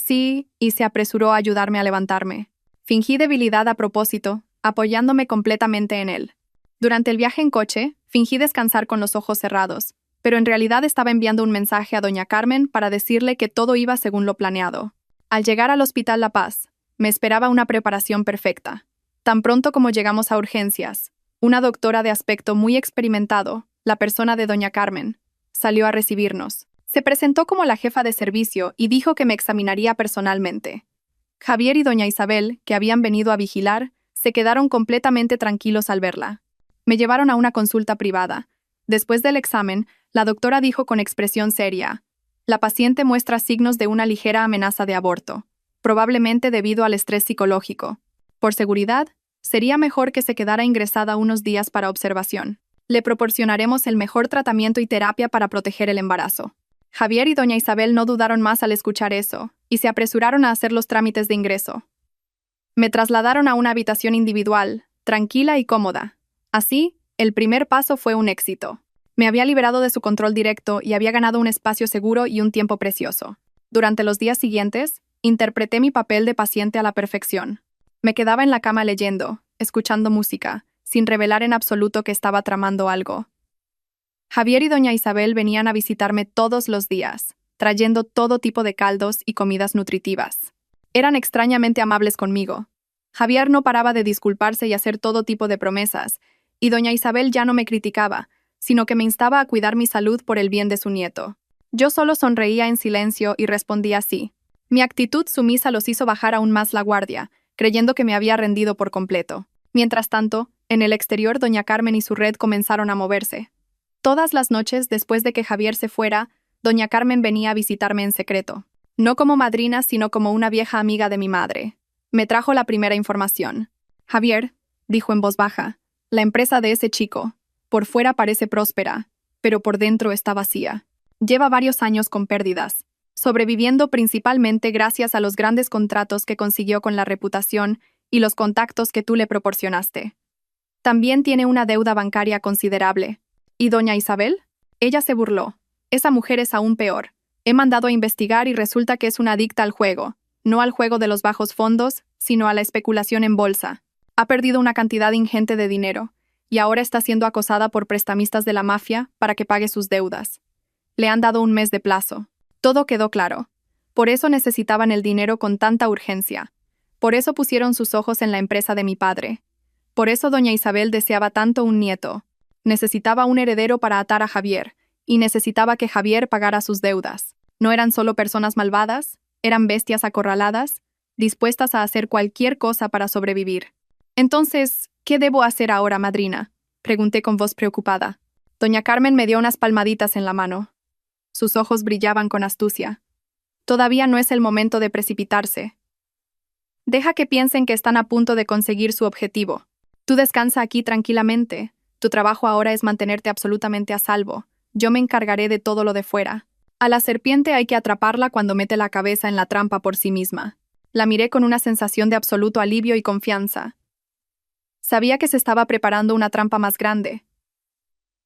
y se apresuró a ayudarme a levantarme. Fingí debilidad a propósito, apoyándome completamente en él. Durante el viaje en coche, fingí descansar con los ojos cerrados, pero en realidad estaba enviando un mensaje a doña Carmen para decirle que todo iba según lo planeado. Al llegar al Hospital La Paz, me esperaba una preparación perfecta. Tan pronto como llegamos a urgencias, una doctora de aspecto muy experimentado, la persona de doña Carmen, salió a recibirnos. Se presentó como la jefa de servicio y dijo que me examinaría personalmente. Javier y doña Isabel, que habían venido a vigilar, se quedaron completamente tranquilos al verla. Me llevaron a una consulta privada. Después del examen, la doctora dijo con expresión seria: «La paciente muestra signos de una ligera amenaza de aborto, probablemente debido al estrés psicológico. Por seguridad, sería mejor que se quedara ingresada unos días para observación. Le proporcionaremos el mejor tratamiento y terapia para proteger el embarazo». Javier y doña Isabel no dudaron más al escuchar eso, y se apresuraron a hacer los trámites de ingreso. Me trasladaron a una habitación individual, tranquila y cómoda. Así, el primer paso fue un éxito. Me había liberado de su control directo y había ganado un espacio seguro y un tiempo precioso. Durante los días siguientes, interpreté mi papel de paciente a la perfección. Me quedaba en la cama leyendo, escuchando música, sin revelar en absoluto que estaba tramando algo. Javier y doña Isabel venían a visitarme todos los días, trayendo todo tipo de caldos y comidas nutritivas. Eran extrañamente amables conmigo. Javier no paraba de disculparse y hacer todo tipo de promesas, y doña Isabel ya no me criticaba, sino que me instaba a cuidar mi salud por el bien de su nieto. Yo solo sonreía en silencio y respondía así. Mi actitud sumisa los hizo bajar aún más la guardia, creyendo que me había rendido por completo. Mientras tanto, en el exterior doña Carmen y su red comenzaron a moverse. Todas las noches, después de que Javier se fuera, doña Carmen venía a visitarme en secreto. No como madrina, sino como una vieja amiga de mi madre. Me trajo la primera información. Javier, dijo en voz baja, la empresa de ese chico, por fuera parece próspera, pero por dentro está vacía. Lleva varios años con pérdidas, sobreviviendo principalmente gracias a los grandes contratos que consiguió con la reputación y los contactos que tú le proporcionaste. También tiene una deuda bancaria considerable. ¿Y doña Isabel? Ella se burló. Esa mujer es aún peor. He mandado a investigar y resulta que es una adicta al juego, no al juego de los bajos fondos, sino a la especulación en bolsa. Ha perdido una cantidad ingente de dinero, y ahora está siendo acosada por prestamistas de la mafia para que pague sus deudas. Le han dado un mes de plazo. Todo quedó claro. Por eso necesitaban el dinero con tanta urgencia. Por eso pusieron sus ojos en la empresa de mi padre. Por eso doña Isabel deseaba tanto un nieto. Necesitaba un heredero para atar a Javier, y necesitaba que Javier pagara sus deudas. No eran solo personas malvadas, eran bestias acorraladas, dispuestas a hacer cualquier cosa para sobrevivir. Entonces, ¿qué debo hacer ahora, madrina?, pregunté con voz preocupada. Doña Carmen me dio unas palmaditas en la mano. Sus ojos brillaban con astucia. Todavía no es el momento de precipitarse. Deja que piensen que están a punto de conseguir su objetivo. Tú descansa aquí tranquilamente. Tu trabajo ahora es mantenerte absolutamente a salvo. Yo me encargaré de todo lo de fuera. A la serpiente hay que atraparla cuando mete la cabeza en la trampa por sí misma. La miré con una sensación de absoluto alivio y confianza. Sabía que se estaba preparando una trampa más grande.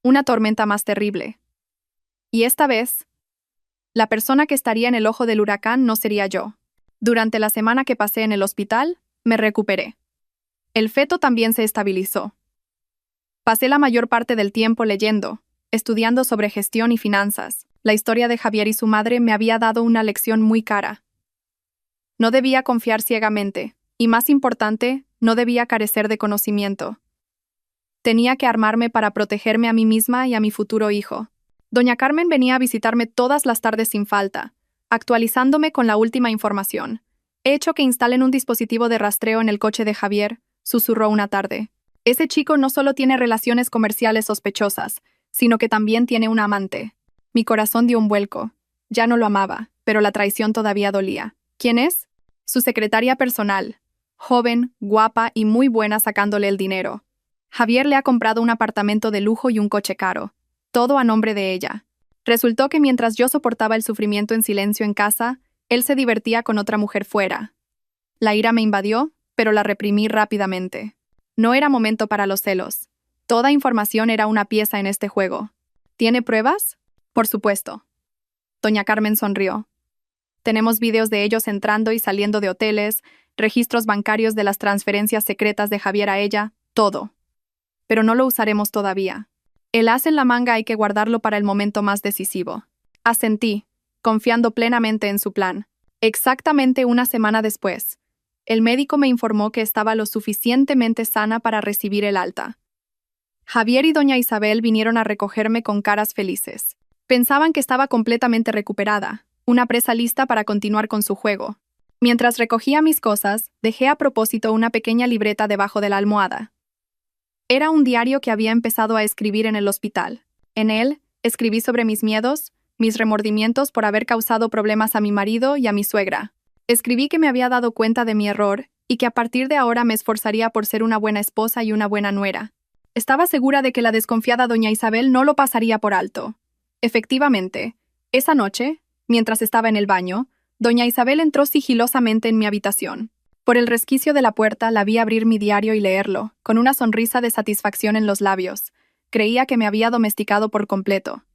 Una tormenta más terrible. Y esta vez, la persona que estaría en el ojo del huracán no sería yo. Durante la semana que pasé en el hospital, me recuperé. El feto también se estabilizó. Pasé la mayor parte del tiempo leyendo, estudiando sobre gestión y finanzas. La historia de Javier y su madre me había dado una lección muy cara. No debía confiar ciegamente, y más importante, no debía carecer de conocimiento. Tenía que armarme para protegerme a mí misma y a mi futuro hijo. Doña Carmen venía a visitarme todas las tardes sin falta, actualizándome con la última información. He hecho que instalen un dispositivo de rastreo en el coche de Javier, susurró una tarde. Ese chico no solo tiene relaciones comerciales sospechosas, sino que también tiene una amante. Mi corazón dio un vuelco. Ya no lo amaba, pero la traición todavía dolía. ¿Quién es? Su secretaria personal. Joven, guapa y muy buena sacándole el dinero. Javier le ha comprado un apartamento de lujo y un coche caro. Todo a nombre de ella. Resultó que mientras yo soportaba el sufrimiento en silencio en casa, él se divertía con otra mujer fuera. La ira me invadió, pero la reprimí rápidamente. No era momento para los celos. Toda información era una pieza en este juego. ¿Tiene pruebas? Por supuesto. Doña Carmen sonrió. Tenemos videos de ellos entrando y saliendo de hoteles, registros bancarios de las transferencias secretas de Javier a ella, todo. Pero no lo usaremos todavía. El as en la manga hay que guardarlo para el momento más decisivo. Asentí, confiando plenamente en su plan. Exactamente una semana después, el médico me informó que estaba lo suficientemente sana para recibir el alta. Javier y doña Isabel vinieron a recogerme con caras felices. Pensaban que estaba completamente recuperada, una presa lista para continuar con su juego. Mientras recogía mis cosas, dejé a propósito una pequeña libreta debajo de la almohada. Era un diario que había empezado a escribir en el hospital. En él, escribí sobre mis miedos, mis remordimientos por haber causado problemas a mi marido y a mi suegra. Escribí que me había dado cuenta de mi error y que a partir de ahora me esforzaría por ser una buena esposa y una buena nuera. Estaba segura de que la desconfiada doña Isabel no lo pasaría por alto. Efectivamente, Esa noche, mientras estaba en el baño, doña Isabel entró sigilosamente en mi habitación. Por el resquicio de la puerta la vi abrir mi diario y leerlo, con una sonrisa de satisfacción en los labios. Creía que me había domesticado por completo.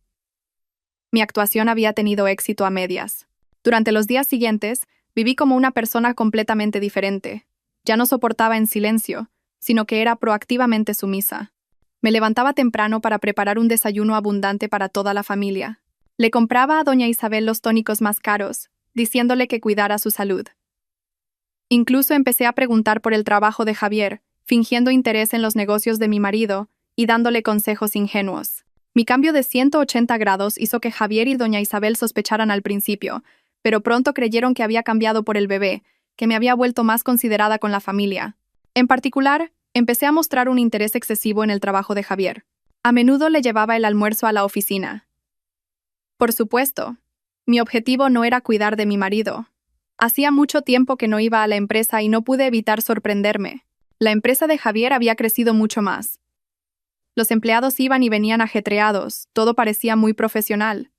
Mi actuación había tenido éxito a medias. Durante los días siguientes, viví como una persona completamente diferente. Ya no soportaba en silencio, sino que era proactivamente sumisa. Me levantaba temprano para preparar un desayuno abundante para toda la familia. Le compraba a doña Isabel los tónicos más caros, diciéndole que cuidara su salud. Incluso empecé a preguntar por el trabajo de Javier, fingiendo interés en los negocios de mi marido y dándole consejos ingenuos. Mi cambio de 180 grados hizo que Javier y doña Isabel sospecharan al principio, pero pronto creyeron que había cambiado por el bebé, que me había vuelto más considerada con la familia. En particular, empecé a mostrar un interés excesivo en el trabajo de Javier. A menudo le llevaba el almuerzo a la oficina. Por supuesto, mi objetivo no era cuidar de mi marido. Hacía mucho tiempo que no iba a la empresa y no pude evitar sorprenderme. La empresa de Javier había crecido mucho más. Los empleados iban y venían ajetreados, todo parecía muy profesional.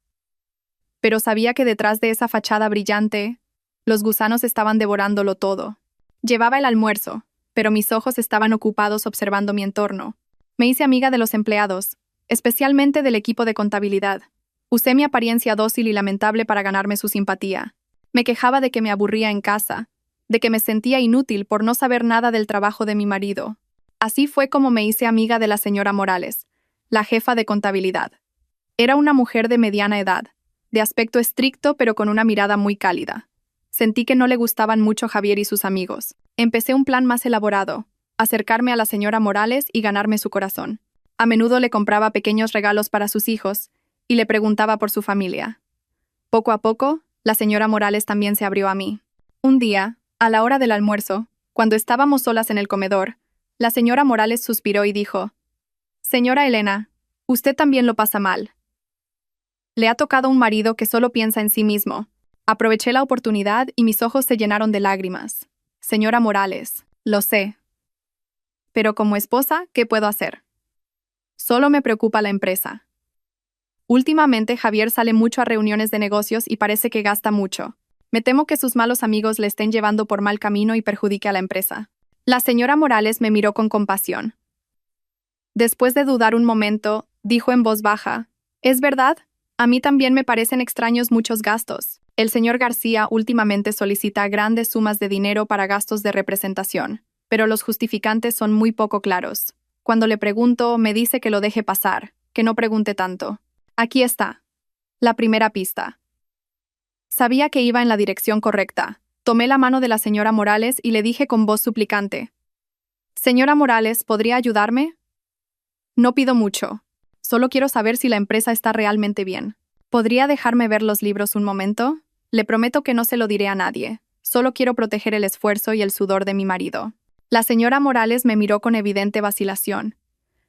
Pero sabía que detrás de esa fachada brillante, los gusanos estaban devorándolo todo. Llevaba el almuerzo, pero mis ojos estaban ocupados observando mi entorno. Me hice amiga de los empleados, especialmente del equipo de contabilidad. Usé mi apariencia dócil y lamentable para ganarme su simpatía. Me quejaba de que me aburría en casa, de que me sentía inútil por no saber nada del trabajo de mi marido. Así fue como me hice amiga de la señora Morales, la jefa de contabilidad. Era una mujer de mediana edad, de aspecto estricto pero con una mirada muy cálida. Sentí que no le gustaban mucho Javier y sus amigos. Empecé un plan más elaborado, acercarme a la señora Morales y ganarme su corazón. A menudo le compraba pequeños regalos para sus hijos y le preguntaba por su familia. Poco a poco, la señora Morales también se abrió a mí. Un día, a la hora del almuerzo, cuando estábamos solas en el comedor, la señora Morales suspiró y dijo: «Señora Elena, usted también lo pasa mal. Le ha tocado un marido que solo piensa en sí mismo». Aproveché la oportunidad y mis ojos se llenaron de lágrimas. «Señora Morales, lo sé. Pero como esposa, ¿qué puedo hacer? Solo me preocupa la empresa. Últimamente Javier sale mucho a reuniones de negocios y parece que gasta mucho. Me temo que sus malos amigos le estén llevando por mal camino y perjudique a la empresa». La señora Morales me miró con compasión. Después de dudar un momento, dijo en voz baja: «Es verdad, a mí también me parecen extraños muchos gastos. El señor García últimamente solicita grandes sumas de dinero para gastos de representación, pero los justificantes son muy poco claros. Cuando le pregunto, me dice que lo deje pasar, que no pregunte tanto. Aquí está. La primera pista». Sabía que iba en la dirección correcta. Tomé la mano de la señora Morales y le dije con voz suplicante: «Señora Morales, ¿podría ayudarme? No pido mucho. Solo quiero saber si la empresa está realmente bien. ¿Podría dejarme ver los libros un momento? Le prometo que no se lo diré a nadie. Solo quiero proteger el esfuerzo y el sudor de mi marido». La señora Morales me miró con evidente vacilación.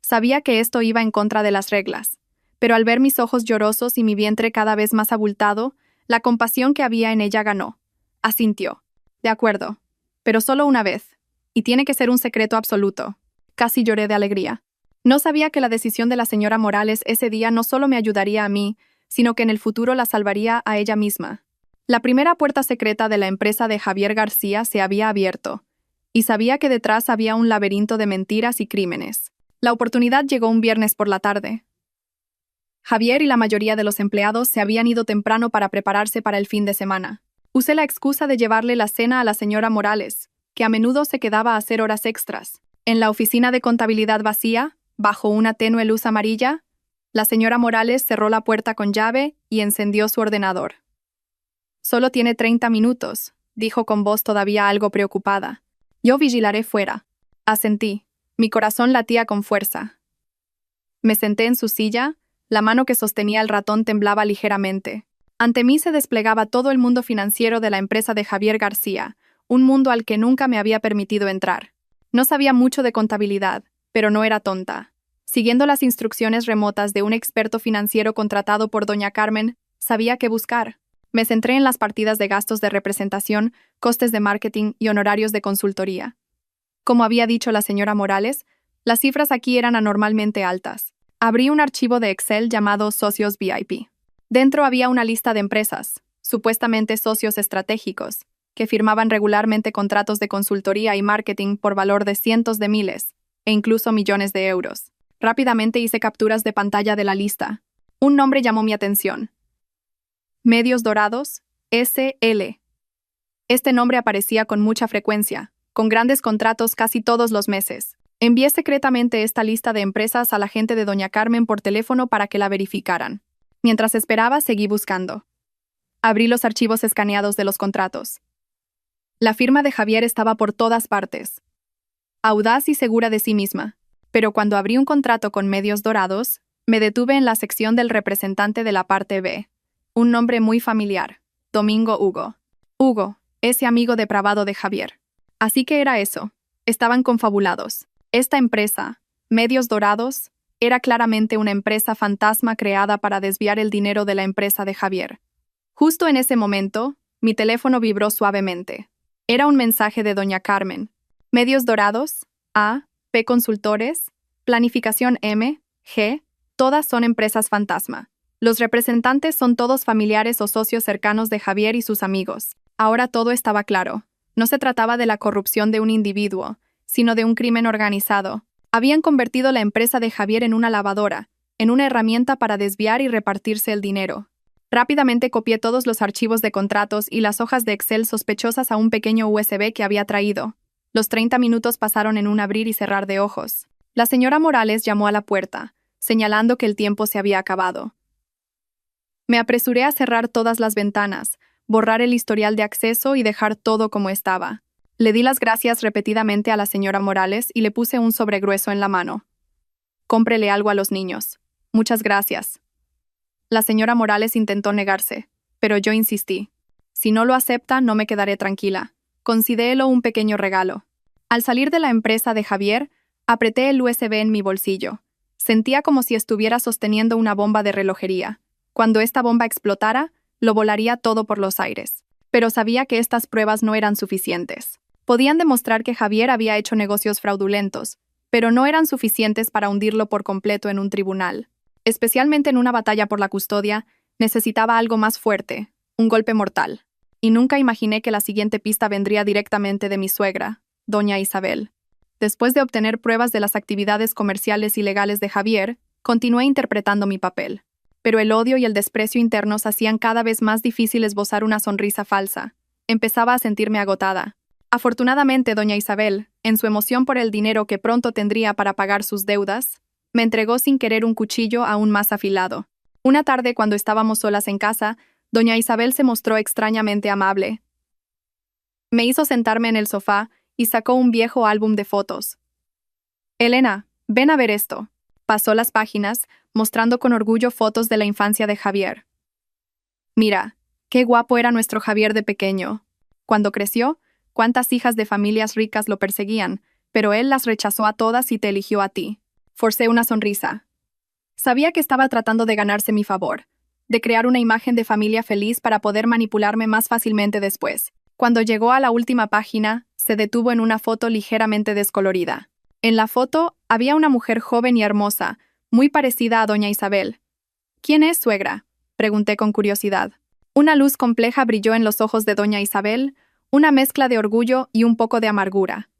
Sabía que esto iba en contra de las reglas, pero al ver mis ojos llorosos y mi vientre cada vez más abultado, la compasión que había en ella ganó. Asintió. «De acuerdo, pero solo una vez, y tiene que ser un secreto absoluto». Casi lloré de alegría. No sabía que la decisión de la señora Morales ese día no solo me ayudaría a mí, sino que en el futuro la salvaría a ella misma. La primera puerta secreta de la empresa de Javier García se había abierto, y sabía que detrás había un laberinto de mentiras y crímenes. La oportunidad llegó un viernes por la tarde. Javier y la mayoría de los empleados se habían ido temprano para prepararse para el fin de semana. Usé la excusa de llevarle la cena a la señora Morales, que a menudo se quedaba a hacer horas extras. En la oficina de contabilidad vacía, bajo una tenue luz amarilla, la señora Morales cerró la puerta con llave y encendió su ordenador. «Solo tiene 30 minutos», dijo con voz todavía algo preocupada. «Yo vigilaré fuera». Asentí. Mi corazón latía con fuerza. Me senté en su silla, la mano que sostenía el ratón temblaba ligeramente. Ante mí se desplegaba todo el mundo financiero de la empresa de Javier García, un mundo al que nunca me había permitido entrar. No sabía mucho de contabilidad, pero no era tonta. Siguiendo las instrucciones remotas de un experto financiero contratado por doña Carmen, sabía qué buscar. Me centré en las partidas de gastos de representación, costes de marketing y honorarios de consultoría. Como había dicho la señora Morales, las cifras aquí eran anormalmente altas. Abrí un archivo de Excel llamado Socios VIP. Dentro había una lista de empresas, supuestamente socios estratégicos, que firmaban regularmente contratos de consultoría y marketing por valor de cientos de miles, e incluso millones de euros. Rápidamente hice capturas de pantalla de la lista. Un nombre llamó mi atención. Medios Dorados, SL. Este nombre aparecía con mucha frecuencia, con grandes contratos casi todos los meses. Envié secretamente esta lista de empresas a la gente de doña Carmen por teléfono para que la verificaran. Mientras esperaba, seguí buscando. Abrí los archivos escaneados de los contratos. La firma de Javier estaba por todas partes. Audaz y segura de sí misma. Pero cuando abrí un contrato con Medios Dorados, me detuve en la sección del representante de la parte B. Un nombre muy familiar. Domingo Hugo. Hugo, ese amigo depravado de Javier. Así que era eso. Estaban confabulados. Esta empresa, Medios Dorados, era claramente una empresa fantasma creada para desviar el dinero de la empresa de Javier. Justo en ese momento, mi teléfono vibró suavemente. Era un mensaje de doña Carmen. Medios Dorados, A, P Consultores, Planificación M, G, todas son empresas fantasma. Los representantes son todos familiares o socios cercanos de Javier y sus amigos. Ahora todo estaba claro. No se trataba de la corrupción de un individuo, sino de un crimen organizado. Habían convertido la empresa de Javier en una lavadora, en una herramienta para desviar y repartirse el dinero. Rápidamente copié todos los archivos de contratos y las hojas de Excel sospechosas a un pequeño USB que había traído. Los 30 minutos pasaron en un abrir y cerrar de ojos. La señora Morales llamó a la puerta, señalando que el tiempo se había acabado. Me apresuré a cerrar todas las ventanas, borrar el historial de acceso y dejar todo como estaba. Le di las gracias repetidamente a la señora Morales y le puse un sobre grueso en la mano. Cómprele algo a los niños. Muchas gracias. La señora Morales intentó negarse, pero yo insistí. Si no lo acepta, no me quedaré tranquila. Considérelo un pequeño regalo. Al salir de la empresa de Javier, apreté el USB en mi bolsillo. Sentía como si estuviera sosteniendo una bomba de relojería. Cuando esta bomba explotara, lo volaría todo por los aires. Pero sabía que estas pruebas no eran suficientes. Podían demostrar que Javier había hecho negocios fraudulentos, pero no eran suficientes para hundirlo por completo en un tribunal. Especialmente en una batalla por la custodia, necesitaba algo más fuerte, un golpe mortal. Y nunca imaginé que la siguiente pista vendría directamente de mi suegra, doña Isabel. Después de obtener pruebas de las actividades comerciales y legales de Javier, continué interpretando mi papel. Pero el odio y el desprecio internos hacían cada vez más difícil esbozar una sonrisa falsa. Empezaba a sentirme agotada. Afortunadamente, doña Isabel, en su emoción por el dinero que pronto tendría para pagar sus deudas, me entregó sin querer un cuchillo aún más afilado. Una tarde, cuando estábamos solas en casa, doña Isabel se mostró extrañamente amable. Me hizo sentarme en el sofá y sacó un viejo álbum de fotos. «Elena, ven a ver esto». Pasó las páginas, mostrando con orgullo fotos de la infancia de Javier. «Mira, qué guapo era nuestro Javier de pequeño. Cuando creció, cuántas hijas de familias ricas lo perseguían, pero él las rechazó a todas y te eligió a ti». Forcé una sonrisa. Sabía que estaba tratando de ganarse mi favor, de crear una imagen de familia feliz para poder manipularme más fácilmente después. Cuando llegó a la última página, se detuvo en una foto ligeramente descolorida. En la foto había una mujer joven y hermosa, muy parecida a doña Isabel. «¿Quién es, suegra?», pregunté con curiosidad. Una luz compleja brilló en los ojos de doña Isabel, una mezcla de orgullo y un poco de amargura.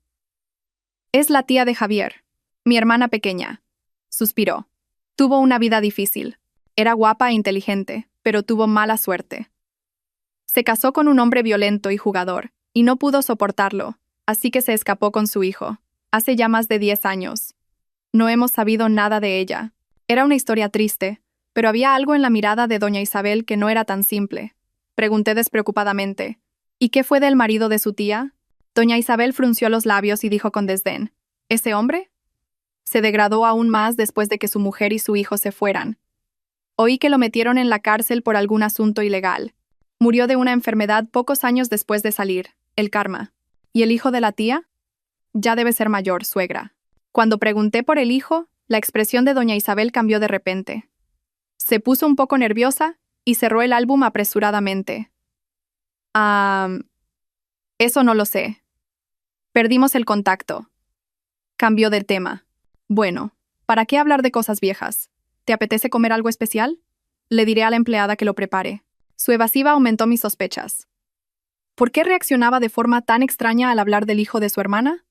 «Es la tía de Javier, mi hermana pequeña», suspiró. «Tuvo una vida difícil. Era guapa e inteligente, pero tuvo mala suerte. Se casó con un hombre violento y jugador, y no pudo soportarlo, así que se escapó con su hijo. Hace ya más de 10 años. No hemos sabido nada de ella. Era una historia triste, pero había algo en la mirada de doña Isabel que no era tan simple». Pregunté despreocupadamente. «¿Y qué fue del marido de su tía?». Doña Isabel frunció los labios y dijo con desdén: «¿Ese hombre? Se degradó aún más después de que su mujer y su hijo se fueran. Oí que lo metieron en la cárcel por algún asunto ilegal. Murió de una enfermedad pocos años después de salir, el karma. ¿Y el hijo de la tía? Ya debe ser mayor, suegra». Cuando pregunté por el hijo, la expresión de doña Isabel cambió de repente. Se puso un poco nerviosa y cerró el álbum apresuradamente. Eso no lo sé. Perdimos el contacto». Cambió de tema. «Bueno, ¿para qué hablar de cosas viejas? ¿Te apetece comer algo especial?». Le diré a la empleada que lo prepare. Su evasiva aumentó mis sospechas. ¿Por qué reaccionaba de forma tan extraña al hablar del hijo de su hermana?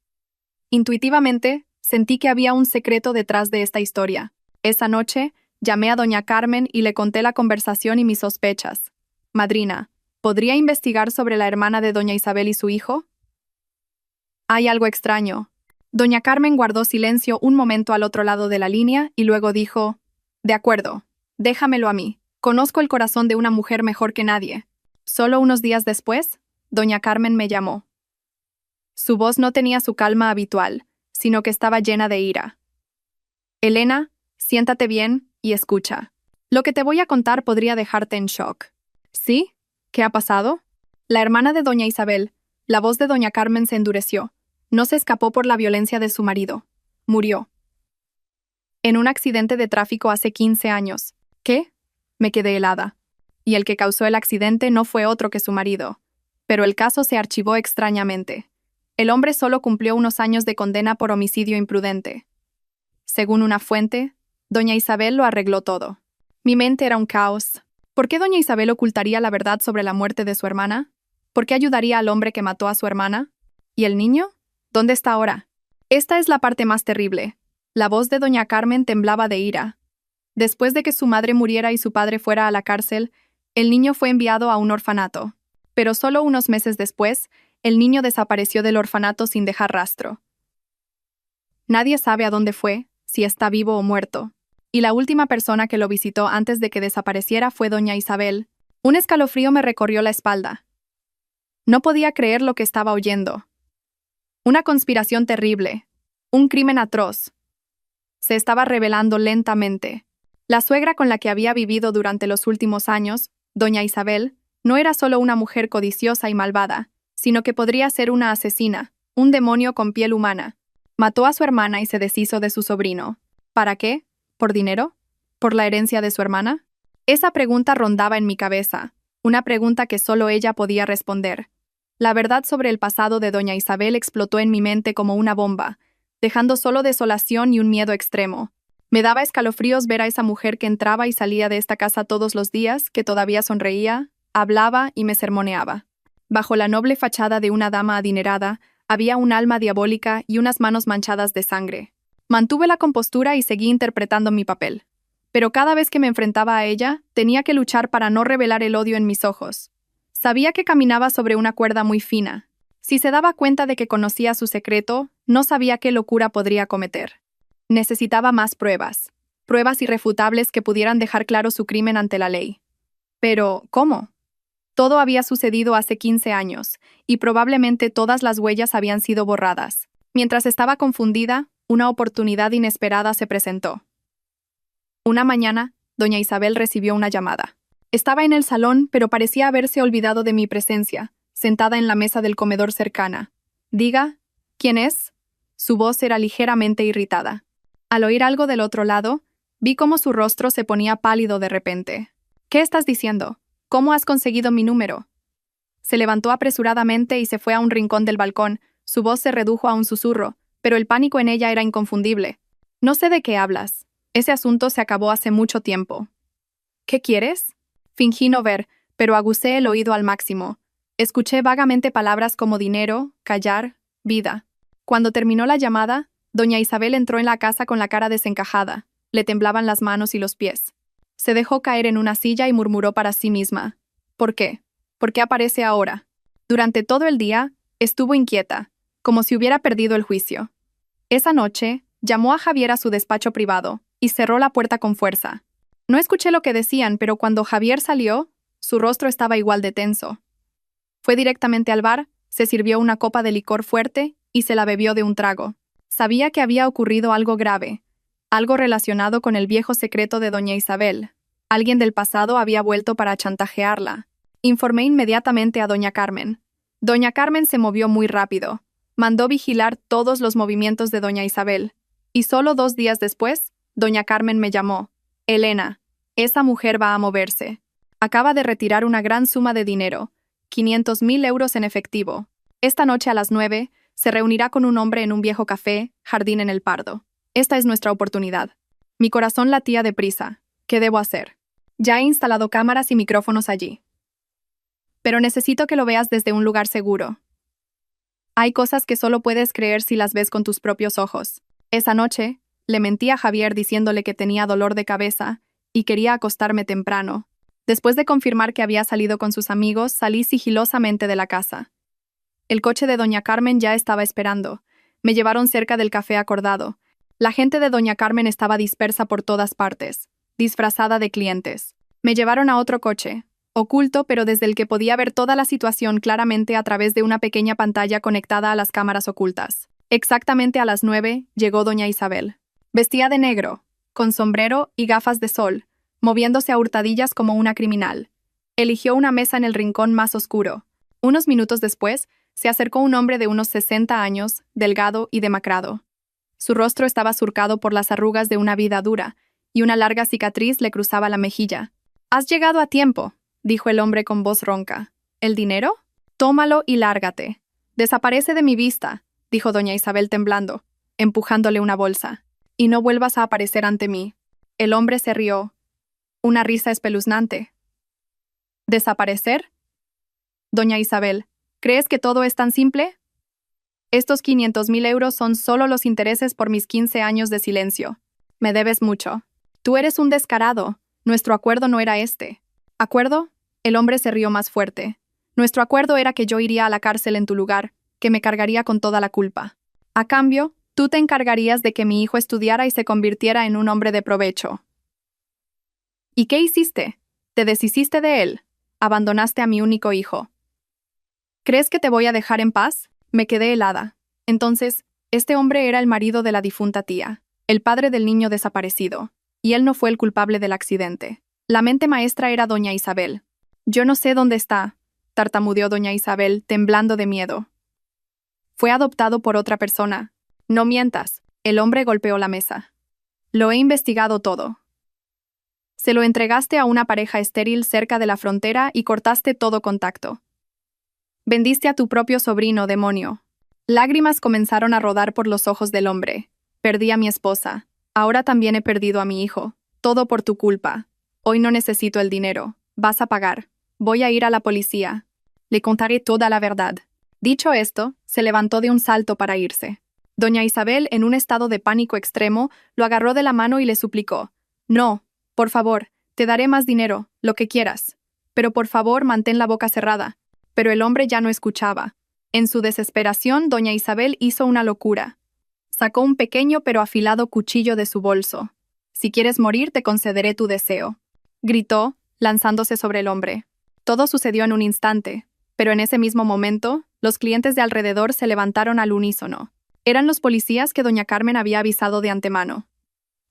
Intuitivamente, sentí que había un secreto detrás de esta historia. Esa noche, llamé a doña Carmen y le conté la conversación y mis sospechas. Madrina, ¿podría investigar sobre la hermana de doña Isabel y su hijo? Hay algo extraño. Doña Carmen guardó silencio un momento al otro lado de la línea y luego dijo: De acuerdo, déjamelo a mí. Conozco el corazón de una mujer mejor que nadie. Solo unos días después, doña Carmen me llamó. Su voz no tenía su calma habitual, sino que estaba llena de ira. Elena, siéntate bien y escucha. Lo que te voy a contar podría dejarte en shock. ¿Sí? ¿Qué ha pasado? La hermana de doña Isabel, la voz de doña Carmen se endureció. No se escapó por la violencia de su marido. Murió. En un accidente de tráfico hace 15 años. ¿Qué? Me quedé helada. Y el que causó el accidente no fue otro que su marido. Pero el caso se archivó extrañamente. El hombre solo cumplió unos años de condena por homicidio imprudente. Según una fuente, doña Isabel lo arregló todo. Mi mente era un caos. ¿Por qué doña Isabel ocultaría la verdad sobre la muerte de su hermana? ¿Por qué ayudaría al hombre que mató a su hermana? ¿Y el niño? ¿Dónde está ahora? Esta es la parte más terrible. La voz de doña Carmen temblaba de ira. Después de que su madre muriera y su padre fuera a la cárcel, el niño fue enviado a un orfanato. Pero solo unos meses después, el niño desapareció del orfanato sin dejar rastro. Nadie sabe a dónde fue, si está vivo o muerto. Y la última persona que lo visitó antes de que desapareciera fue doña Isabel. Un escalofrío me recorrió la espalda. No podía creer lo que estaba oyendo. Una conspiración terrible. Un crimen atroz. Se estaba revelando lentamente. La suegra con la que había vivido durante los últimos años, doña Isabel, no era solo una mujer codiciosa y malvada, sino que podría ser una asesina, un demonio con piel humana. Mató a su hermana y se deshizo de su sobrino. ¿Para qué? ¿Por dinero? ¿Por la herencia de su hermana? Esa pregunta rondaba en mi cabeza, una pregunta que solo ella podía responder. La verdad sobre el pasado de doña Isabel explotó en mi mente como una bomba, dejando solo desolación y un miedo extremo. Me daba escalofríos ver a esa mujer que entraba y salía de esta casa todos los días, que todavía sonreía, hablaba y me sermoneaba. Bajo la noble fachada de una dama adinerada, había un alma diabólica y unas manos manchadas de sangre. Mantuve la compostura y seguí interpretando mi papel. Pero cada vez que me enfrentaba a ella, tenía que luchar para no revelar el odio en mis ojos. Sabía que caminaba sobre una cuerda muy fina. Si se daba cuenta de que conocía su secreto, no sabía qué locura podría cometer. Necesitaba más pruebas. Pruebas irrefutables que pudieran dejar claro su crimen ante la ley. Pero, ¿cómo? Todo había sucedido hace 15 años, y probablemente todas las huellas habían sido borradas. Mientras estaba confundida, una oportunidad inesperada se presentó. Una mañana, doña Isabel recibió una llamada. Estaba en el salón, pero parecía haberse olvidado de mi presencia, sentada en la mesa del comedor cercana. «Diga, ¿quién es?» Su voz era ligeramente irritada. Al oír algo del otro lado, vi cómo su rostro se ponía pálido de repente. «¿Qué estás diciendo? ¿Cómo has conseguido mi número?» Se levantó apresuradamente y se fue a un rincón del balcón. Su voz se redujo a un susurro, pero el pánico en ella era inconfundible. «No sé de qué hablas. Ese asunto se acabó hace mucho tiempo». «¿Qué quieres?» Fingí no ver, pero agucé el oído al máximo. Escuché vagamente palabras como dinero, callar, vida. Cuando terminó la llamada, doña Isabel entró en la casa con la cara desencajada. Le temblaban las manos y los pies. Se dejó caer en una silla y murmuró para sí misma. ¿Por qué? ¿Por qué aparece ahora? Durante todo el día, estuvo inquieta, como si hubiera perdido el juicio. Esa noche, llamó a Javier a su despacho privado y cerró la puerta con fuerza. No escuché lo que decían, pero cuando Javier salió, su rostro estaba igual de tenso. Fue directamente al bar, se sirvió una copa de licor fuerte y se la bebió de un trago. Sabía que había ocurrido algo grave, algo relacionado con el viejo secreto de doña Isabel. Alguien del pasado había vuelto para chantajearla. Informé inmediatamente a doña Carmen. Doña Carmen se movió muy rápido. Mandó vigilar todos los movimientos de doña Isabel. Y solo 2 días después, doña Carmen me llamó. «Elena, esa mujer va a moverse. Acaba de retirar una gran suma de dinero, 500.000 euros en efectivo. Esta noche a las 9, se reunirá con un hombre en un viejo café, Jardín en el Pardo. Esta es nuestra oportunidad». Mi corazón latía deprisa. ¿Qué debo hacer? Ya he instalado cámaras y micrófonos allí. Pero necesito que lo veas desde un lugar seguro. Hay cosas que solo puedes creer si las ves con tus propios ojos. Esa noche, le mentí a Javier diciéndole que tenía dolor de cabeza y quería acostarme temprano. Después de confirmar que había salido con sus amigos, salí sigilosamente de la casa. El coche de doña Carmen ya estaba esperando. Me llevaron cerca del café acordado. La gente de doña Carmen estaba dispersa por todas partes, disfrazada de clientes. Me llevaron a otro coche, oculto pero desde el que podía ver toda la situación claramente a través de una pequeña pantalla conectada a las cámaras ocultas. Exactamente a las 9 llegó doña Isabel. Vestía de negro, con sombrero y gafas de sol, moviéndose a hurtadillas como una criminal. Eligió una mesa en el rincón más oscuro. Unos minutos después, se acercó un hombre de unos 60 años, delgado y demacrado. Su rostro estaba surcado por las arrugas de una vida dura, y una larga cicatriz le cruzaba la mejilla. «Has llegado a tiempo», dijo el hombre con voz ronca. «¿El dinero? Tómalo y lárgate». «Desaparece de mi vista», dijo doña Isabel temblando, empujándole una bolsa. «Y no vuelvas a aparecer ante mí». El hombre se rió. Una risa espeluznante. ¿Desaparecer? Doña Isabel, ¿crees que todo es tan simple? Estos 500.000 euros son solo los intereses por mis 15 años de silencio. Me debes mucho. Tú eres un descarado. Nuestro acuerdo no era este. ¿Acuerdo? El hombre se rió más fuerte. Nuestro acuerdo era que yo iría a la cárcel en tu lugar, que me cargaría con toda la culpa. A cambio, tú te encargarías de que mi hijo estudiara y se convirtiera en un hombre de provecho. ¿Y qué hiciste? Te deshiciste de él. Abandonaste a mi único hijo. ¿Crees que te voy a dejar en paz? Me quedé helada. Entonces, este hombre era el marido de la difunta tía, el padre del niño desaparecido, y él no fue el culpable del accidente. La mente maestra era doña Isabel. Yo no sé dónde está, tartamudeó doña Isabel, temblando de miedo. Fue adoptado por otra persona. No mientas. El hombre golpeó la mesa. Lo he investigado todo. Se lo entregaste a una pareja estéril cerca de la frontera y cortaste todo contacto. Vendiste a tu propio sobrino, demonio. Lágrimas comenzaron a rodar por los ojos del hombre. Perdí a mi esposa. Ahora también he perdido a mi hijo. Todo por tu culpa. Hoy no necesito el dinero. Vas a pagar. Voy a ir a la policía. Le contaré toda la verdad. Dicho esto, se levantó de un salto para irse. Doña Isabel, en un estado de pánico extremo, lo agarró de la mano y le suplicó. No, por favor, te daré más dinero, lo que quieras. Pero por favor, mantén la boca cerrada. Pero el hombre ya no escuchaba. En su desesperación, doña Isabel hizo una locura. Sacó un pequeño pero afilado cuchillo de su bolso. «Si quieres morir, te concederé tu deseo», gritó, lanzándose sobre el hombre. Todo sucedió en un instante, pero en ese mismo momento, los clientes de alrededor se levantaron al unísono. Eran los policías que doña Carmen había avisado de antemano.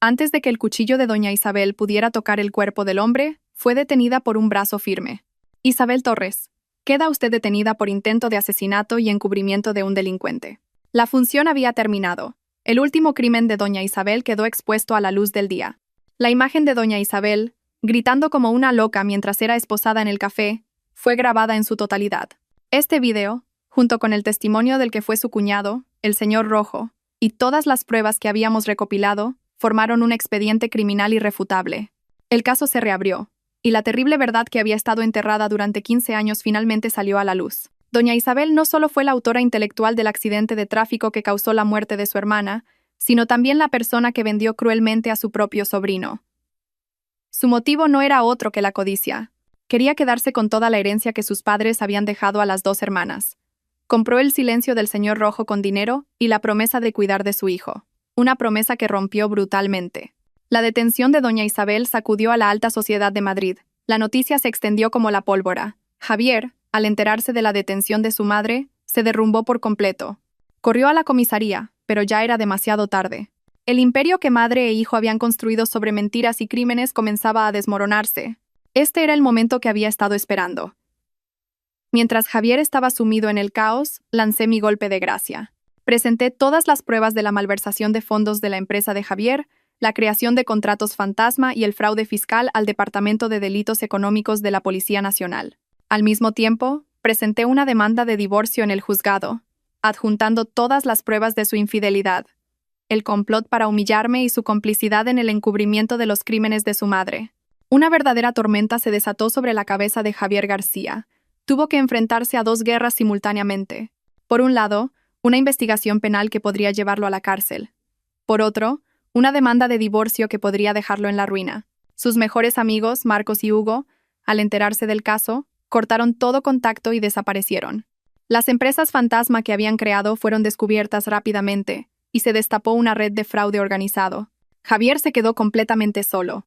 Antes de que el cuchillo de doña Isabel pudiera tocar el cuerpo del hombre, fue detenida por un brazo firme. «Isabel Torres, queda usted detenida por intento de asesinato y encubrimiento de un delincuente». La función había terminado. El último crimen de doña Isabel quedó expuesto a la luz del día. La imagen de doña Isabel, gritando como una loca mientras era esposada en el café, fue grabada en su totalidad. Este video, junto con el testimonio del que fue su cuñado, el señor Rojo, y todas las pruebas que habíamos recopilado, formaron un expediente criminal irrefutable. El caso se reabrió, y la terrible verdad que había estado enterrada durante 15 años finalmente salió a la luz. Doña Isabel no solo fue la autora intelectual del accidente de tráfico que causó la muerte de su hermana, sino también la persona que vendió cruelmente a su propio sobrino. Su motivo no era otro que la codicia. Quería quedarse con toda la herencia que sus padres habían dejado a las dos hermanas. Compró el silencio del señor Rojo con dinero y la promesa de cuidar de su hijo. Una promesa que rompió brutalmente. La detención de doña Isabel sacudió a la alta sociedad de Madrid. La noticia se extendió como la pólvora. Javier, al enterarse de la detención de su madre, se derrumbó por completo. Corrió a la comisaría, pero ya era demasiado tarde. El imperio que madre e hijo habían construido sobre mentiras y crímenes comenzaba a desmoronarse. Este era el momento que había estado esperando. Mientras Javier estaba sumido en el caos, lancé mi golpe de gracia. Presenté todas las pruebas de la malversación de fondos de la empresa de Javier, la creación de contratos fantasma y el fraude fiscal al Departamento de Delitos Económicos de la Policía Nacional. Al mismo tiempo, presenté una demanda de divorcio en el juzgado, adjuntando todas las pruebas de su infidelidad, el complot para humillarme y su complicidad en el encubrimiento de los crímenes de su madre. Una verdadera tormenta se desató sobre la cabeza de Javier García. Tuvo que enfrentarse a dos guerras simultáneamente. Por un lado, una investigación penal que podría llevarlo a la cárcel. Por otro, una demanda de divorcio que podría dejarlo en la ruina. Sus mejores amigos, Marcos y Hugo, al enterarse del caso, cortaron todo contacto y desaparecieron. Las empresas fantasma que habían creado fueron descubiertas rápidamente, y se destapó una red de fraude organizado. Javier se quedó completamente solo.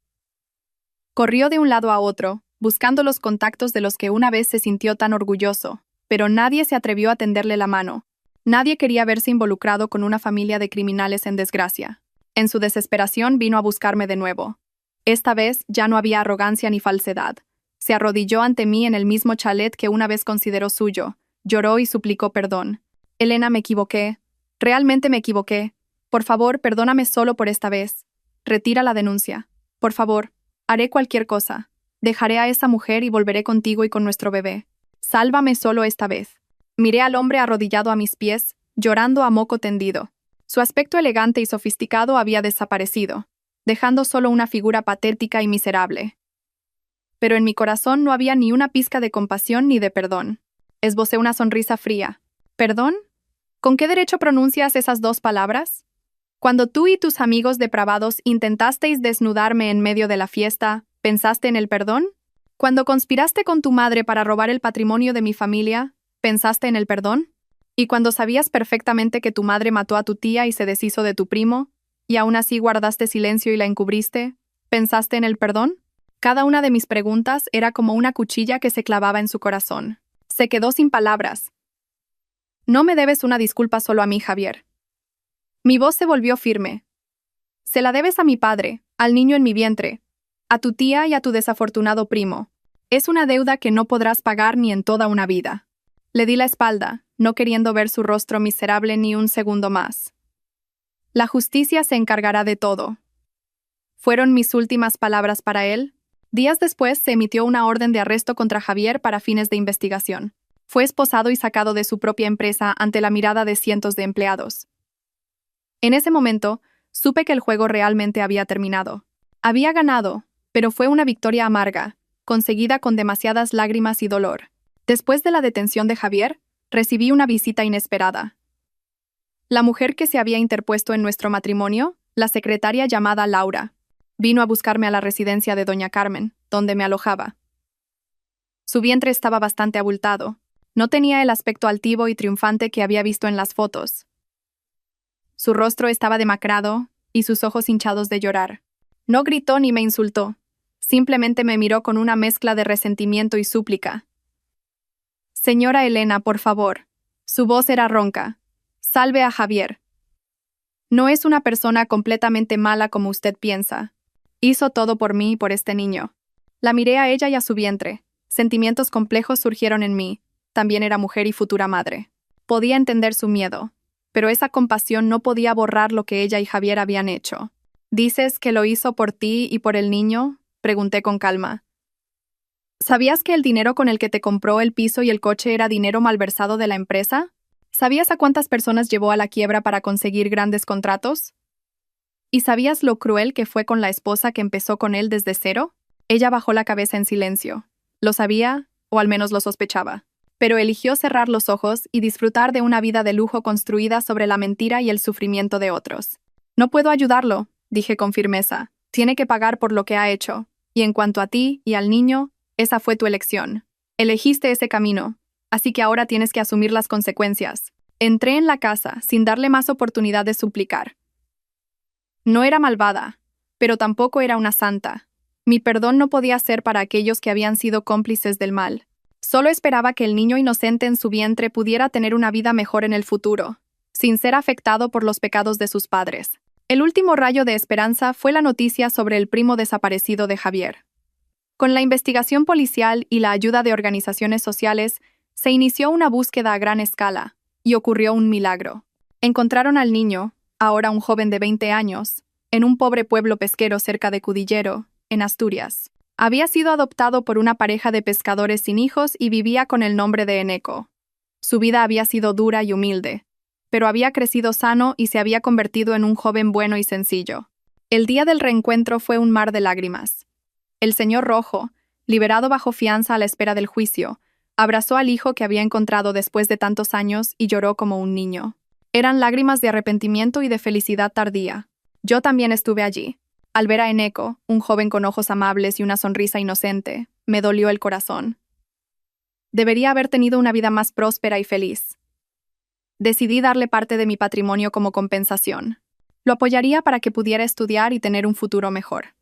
Corrió de un lado a otro, buscando los contactos de los que una vez se sintió tan orgulloso, pero nadie se atrevió a tenderle la mano. Nadie quería verse involucrado con una familia de criminales en desgracia. En su desesperación vino a buscarme de nuevo. Esta vez ya no había arrogancia ni falsedad. Se arrodilló ante mí en el mismo chalet que una vez consideró suyo. Lloró y suplicó perdón. Elena, me equivoqué. Realmente me equivoqué. Por favor, perdóname solo por esta vez. Retira la denuncia. Por favor, haré cualquier cosa. Dejaré a esa mujer y volveré contigo y con nuestro bebé. Sálvame solo esta vez. Miré al hombre arrodillado a mis pies, llorando a moco tendido. Su aspecto elegante y sofisticado había desaparecido, dejando solo una figura patética y miserable. Pero en mi corazón no había ni una pizca de compasión ni de perdón. Esbocé una sonrisa fría. ¿Perdón? ¿Con qué derecho pronuncias esas dos palabras? Cuando tú y tus amigos depravados intentasteis desnudarme en medio de la fiesta, ¿pensaste en el perdón? Cuando conspiraste con tu madre para robar el patrimonio de mi familia, ¿pensaste en el perdón? Y cuando sabías perfectamente que tu madre mató a tu tía y se deshizo de tu primo, y aún así guardaste silencio y la encubriste, ¿pensaste en el perdón? Cada una de mis preguntas era como una cuchilla que se clavaba en su corazón. Se quedó sin palabras. No me debes una disculpa solo a mí, Javier. Mi voz se volvió firme. Se la debes a mi padre, al niño en mi vientre, a tu tía y a tu desafortunado primo. Es una deuda que no podrás pagar ni en toda una vida. Le di la espalda, no queriendo ver su rostro miserable ni un segundo más. La justicia se encargará de todo. Fueron mis últimas palabras para él. Días después se emitió una orden de arresto contra Javier para fines de investigación. Fue esposado y sacado de su propia empresa ante la mirada de cientos de empleados. En ese momento, supe que el juego realmente había terminado. Había ganado, pero fue una victoria amarga, conseguida con demasiadas lágrimas y dolor. Después de la detención de Javier, recibí una visita inesperada. La mujer que se había interpuesto en nuestro matrimonio, la secretaria llamada Laura, vino a buscarme a la residencia de doña Carmen, donde me alojaba. Su vientre estaba bastante abultado. No tenía el aspecto altivo y triunfante que había visto en las fotos. Su rostro estaba demacrado y sus ojos hinchados de llorar. No gritó ni me insultó. Simplemente me miró con una mezcla de resentimiento y súplica. Señora Elena, por favor. Su voz era ronca. Salve a Javier. No es una persona completamente mala como usted piensa. Hizo todo por mí y por este niño. La miré a ella y a su vientre. Sentimientos complejos surgieron en mí. También era mujer y futura madre. Podía entender su miedo, pero esa compasión no podía borrar lo que ella y Javier habían hecho. ¿Dices que lo hizo por ti y por el niño? Pregunté con calma. ¿Sabías que el dinero con el que te compró el piso y el coche era dinero malversado de la empresa? ¿Sabías a cuántas personas llevó a la quiebra para conseguir grandes contratos? ¿Y sabías lo cruel que fue con la esposa que empezó con él desde cero? Ella bajó la cabeza en silencio. Lo sabía, o al menos lo sospechaba. Pero eligió cerrar los ojos y disfrutar de una vida de lujo construida sobre la mentira y el sufrimiento de otros. No puedo ayudarlo, dije con firmeza. Tiene que pagar por lo que ha hecho. Y en cuanto a ti y al niño, esa fue tu elección. Elegiste ese camino, así que ahora tienes que asumir las consecuencias. Entré en la casa sin darle más oportunidad de suplicar. No era malvada, pero tampoco era una santa. Mi perdón no podía ser para aquellos que habían sido cómplices del mal. Solo esperaba que el niño inocente en su vientre pudiera tener una vida mejor en el futuro, sin ser afectado por los pecados de sus padres. El último rayo de esperanza fue la noticia sobre el primo desaparecido de Javier. Con la investigación policial y la ayuda de organizaciones sociales, se inició una búsqueda a gran escala, y ocurrió un milagro. Encontraron al niño, ahora un joven de 20 años, en un pobre pueblo pesquero cerca de Cudillero, en Asturias. Había sido adoptado por una pareja de pescadores sin hijos y vivía con el nombre de Eneco. Su vida había sido dura y humilde, pero había crecido sano y se había convertido en un joven bueno y sencillo. El día del reencuentro fue un mar de lágrimas. El señor Rojo, liberado bajo fianza a la espera del juicio, abrazó al hijo que había encontrado después de tantos años y lloró como un niño. Eran lágrimas de arrepentimiento y de felicidad tardía. Yo también estuve allí. Al ver a Eneko, un joven con ojos amables y una sonrisa inocente, me dolió el corazón. Debería haber tenido una vida más próspera y feliz. Decidí darle parte de mi patrimonio como compensación. Lo apoyaría para que pudiera estudiar y tener un futuro mejor.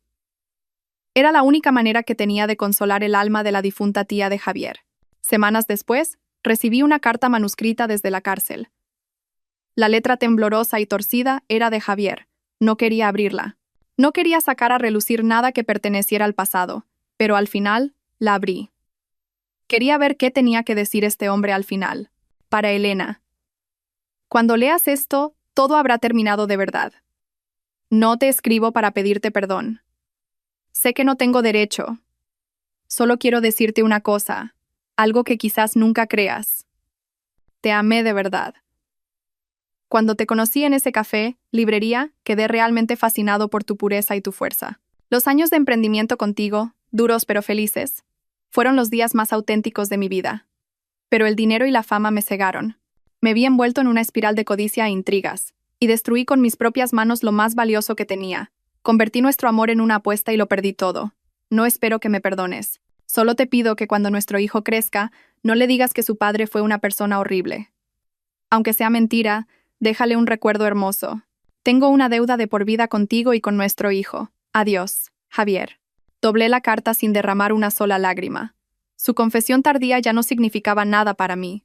Era la única manera que tenía de consolar el alma de la difunta tía de Javier. Semanas después, recibí una carta manuscrita desde la cárcel. La letra temblorosa y torcida era de Javier. No quería abrirla. No quería sacar a relucir nada que perteneciera al pasado, pero al final, la abrí. Quería ver qué tenía que decir este hombre al final. Para Elena. Cuando leas esto, todo habrá terminado de verdad. No te escribo para pedirte perdón. Sé que no tengo derecho. Solo quiero decirte una cosa, algo que quizás nunca creas. Te amé de verdad. Cuando te conocí en ese café, librería, quedé realmente fascinado por tu pureza y tu fuerza. Los años de emprendimiento contigo, duros pero felices, fueron los días más auténticos de mi vida. Pero el dinero y la fama me cegaron. Me vi envuelto en una espiral de codicia e intrigas, y destruí con mis propias manos lo más valioso que tenía. Convertí nuestro amor en una apuesta y lo perdí todo. No espero que me perdones. Solo te pido que cuando nuestro hijo crezca, no le digas que su padre fue una persona horrible. Aunque sea mentira, déjale un recuerdo hermoso. Tengo una deuda de por vida contigo y con nuestro hijo. Adiós, Javier. Doblé la carta sin derramar una sola lágrima. Su confesión tardía ya no significaba nada para mí.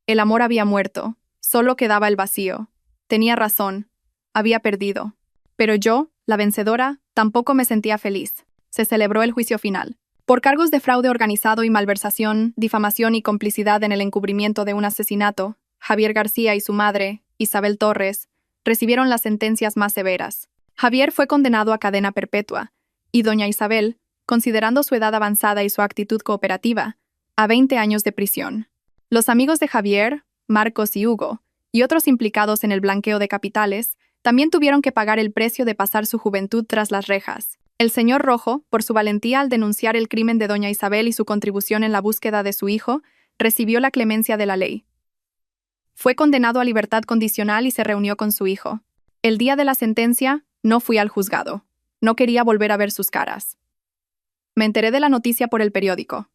El amor había muerto, solo quedaba el vacío. Tenía razón, había perdido. Pero yo, la vencedora, tampoco me sentía feliz. Se celebró el juicio final. Por cargos de fraude organizado y malversación, difamación y complicidad en el encubrimiento de un asesinato, Javier García y su madre, Isabel Torres, recibieron las sentencias más severas. Javier fue condenado a cadena perpetua, y doña Isabel, considerando su edad avanzada y su actitud cooperativa, a 20 años de prisión. Los amigos de Javier, Marcos y Hugo, y otros implicados en el blanqueo de capitales, también tuvieron que pagar el precio de pasar su juventud tras las rejas. El señor Rojo, por su valentía al denunciar el crimen de doña Isabel y su contribución en la búsqueda de su hijo, recibió la clemencia de la ley. Fue condenado a libertad condicional y se reunió con su hijo. El día de la sentencia, no fui al juzgado. No quería volver a ver sus caras. Me enteré de la noticia por el periódico.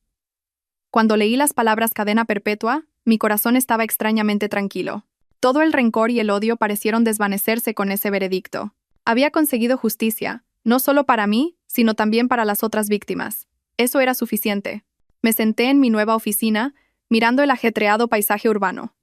Cuando leí las palabras cadena perpetua, mi corazón estaba extrañamente tranquilo. Todo el rencor y el odio parecieron desvanecerse con ese veredicto. Había conseguido justicia, no solo para mí, sino también para las otras víctimas. Eso era suficiente. Me senté en mi nueva oficina, mirando el ajetreado paisaje urbano.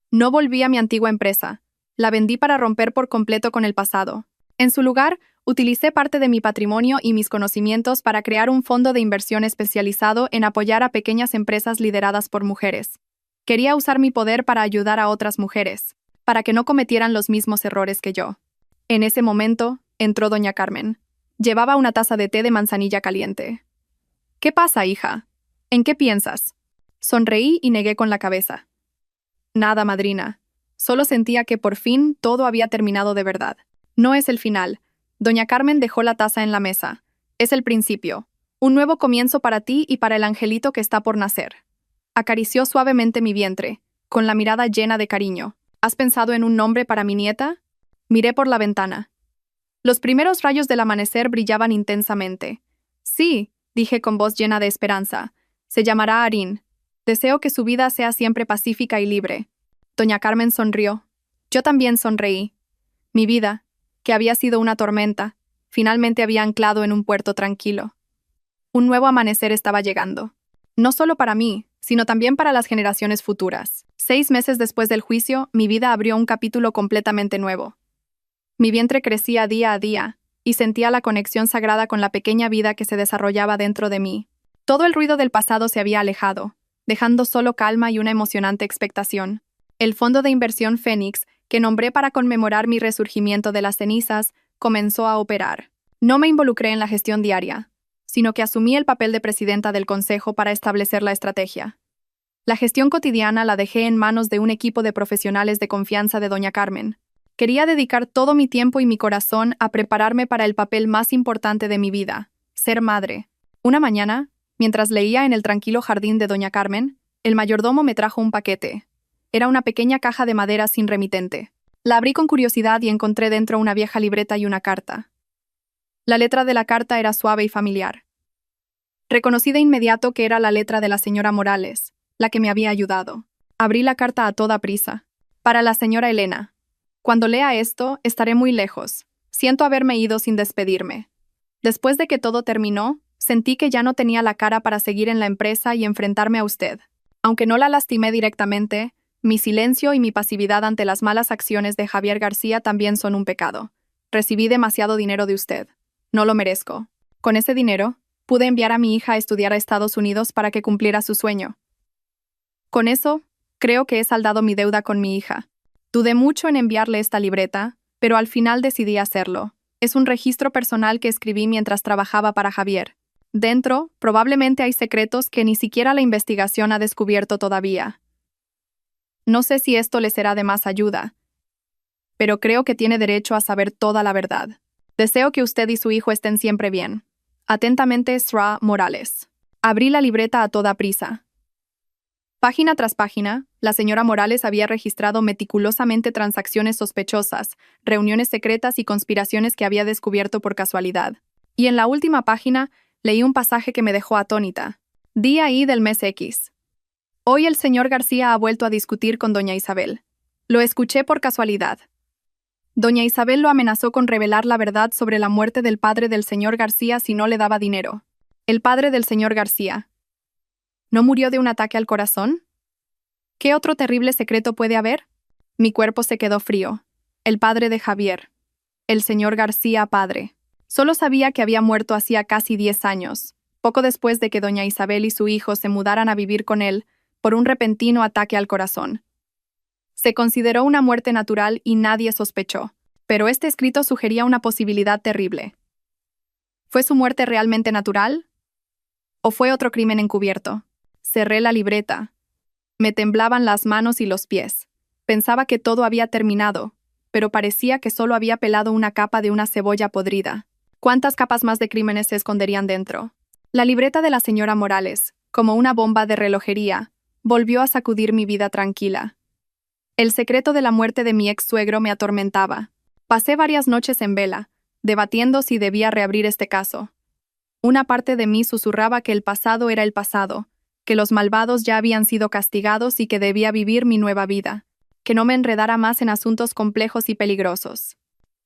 No volví a mi antigua empresa. La vendí para romper por completo con el pasado. En su lugar, utilicé parte de mi patrimonio y mis conocimientos para crear un fondo de inversión especializado en apoyar a pequeñas empresas lideradas por mujeres. Quería usar mi poder para ayudar a otras mujeres, para que no cometieran los mismos errores que yo. En ese momento, entró doña Carmen. Llevaba una taza de té de manzanilla caliente. ¿Qué pasa, hija? ¿En qué piensas? Sonreí y negué con la cabeza. Nada, madrina. Solo sentía que por fin todo había terminado de verdad. No es el final. Doña Carmen dejó la taza en la mesa. Es el principio. Un nuevo comienzo para ti y para el angelito que está por nacer. Acarició suavemente mi vientre, con la mirada llena de cariño. ¿Has pensado en un nombre para mi nieta? Miré por la ventana. Los primeros rayos del amanecer brillaban intensamente. Sí, dije con voz llena de esperanza. Se llamará Arín. Deseo que su vida sea siempre pacífica y libre. Doña Carmen sonrió. Yo también sonreí. Mi vida, que había sido una tormenta, finalmente había anclado en un puerto tranquilo. Un nuevo amanecer estaba llegando. No solo para mí, sino también para las generaciones futuras. 6 meses después del juicio, mi vida abrió un capítulo completamente nuevo. Mi vientre crecía día a día, y sentía la conexión sagrada con la pequeña vida que se desarrollaba dentro de mí. Todo el ruido del pasado se había alejado, dejando solo calma y una emocionante expectación. El fondo de inversión Fénix, que nombré para conmemorar mi resurgimiento de las cenizas, comenzó a operar. No me involucré en la gestión diaria, sino que asumí el papel de presidenta del consejo para establecer la estrategia. La gestión cotidiana la dejé en manos de un equipo de profesionales de confianza de doña Carmen. Quería dedicar todo mi tiempo y mi corazón a prepararme para el papel más importante de mi vida, Ser madre. Una mañana, mientras leía en el tranquilo jardín de doña Carmen, el mayordomo me trajo un paquete. Era una pequeña caja de madera sin remitente. La abrí con curiosidad y encontré dentro una vieja libreta y una carta. La letra de la carta era suave y familiar. Reconocí de inmediato que era la letra de la señora Morales, la que me había ayudado. Abrí la carta a toda prisa. Para la señora Elena. Cuando lea esto, estaré muy lejos. Siento haberme ido sin despedirme. Después de que todo terminó, sentí que ya no tenía la cara para seguir en la empresa y enfrentarme a usted. Aunque no la lastimé directamente, mi silencio y mi pasividad ante las malas acciones de Javier García también son un pecado. Recibí demasiado dinero de usted. No lo merezco. Con ese dinero, pude enviar a mi hija a estudiar a Estados Unidos para que cumpliera su sueño. Con eso, creo que he saldado mi deuda con mi hija. Dudé mucho en enviarle esta libreta, pero al final decidí hacerlo. Es un registro personal que escribí mientras trabajaba para Javier. Dentro, probablemente hay secretos que ni siquiera la investigación ha descubierto todavía. No sé si esto le será de más ayuda, pero creo que tiene derecho a saber toda la verdad. Deseo que usted y su hijo estén siempre bien. Atentamente, Sra. Morales. Abrí la libreta a toda prisa. Página tras página, la señora Morales había registrado meticulosamente transacciones sospechosas, reuniones secretas y conspiraciones que había descubierto por casualidad. Y en la última página, leí un pasaje que me dejó atónita. Día I del mes X. Hoy el señor García ha vuelto a discutir con doña Isabel. Lo escuché por casualidad. Doña Isabel lo amenazó con revelar la verdad sobre la muerte del padre del señor García si no le daba dinero. El padre del señor García. ¿No murió de un ataque al corazón? ¿Qué otro terrible secreto puede haber? Mi cuerpo se quedó frío. El padre de Javier. El señor García padre. Solo sabía que había muerto hacía casi 10 años, poco después de que doña Isabel y su hijo se mudaran a vivir con él por un repentino ataque al corazón. Se consideró una muerte natural y nadie sospechó, pero este escrito sugería una posibilidad terrible. ¿Fue su muerte realmente natural? ¿O fue otro crimen encubierto? Cerré la libreta. Me temblaban las manos y los pies. Pensaba que todo había terminado, pero parecía que solo había pelado una capa de una cebolla podrida. ¿Cuántas capas más de crímenes se esconderían dentro? La libreta de la señora Morales, como una bomba de relojería, volvió a sacudir mi vida tranquila. El secreto de la muerte de mi ex-suegro me atormentaba. Pasé varias noches en vela, debatiendo si debía reabrir este caso. Una parte de mí susurraba que el pasado era el pasado, que los malvados ya habían sido castigados y que debía vivir mi nueva vida, que no me enredara más en asuntos complejos y peligrosos.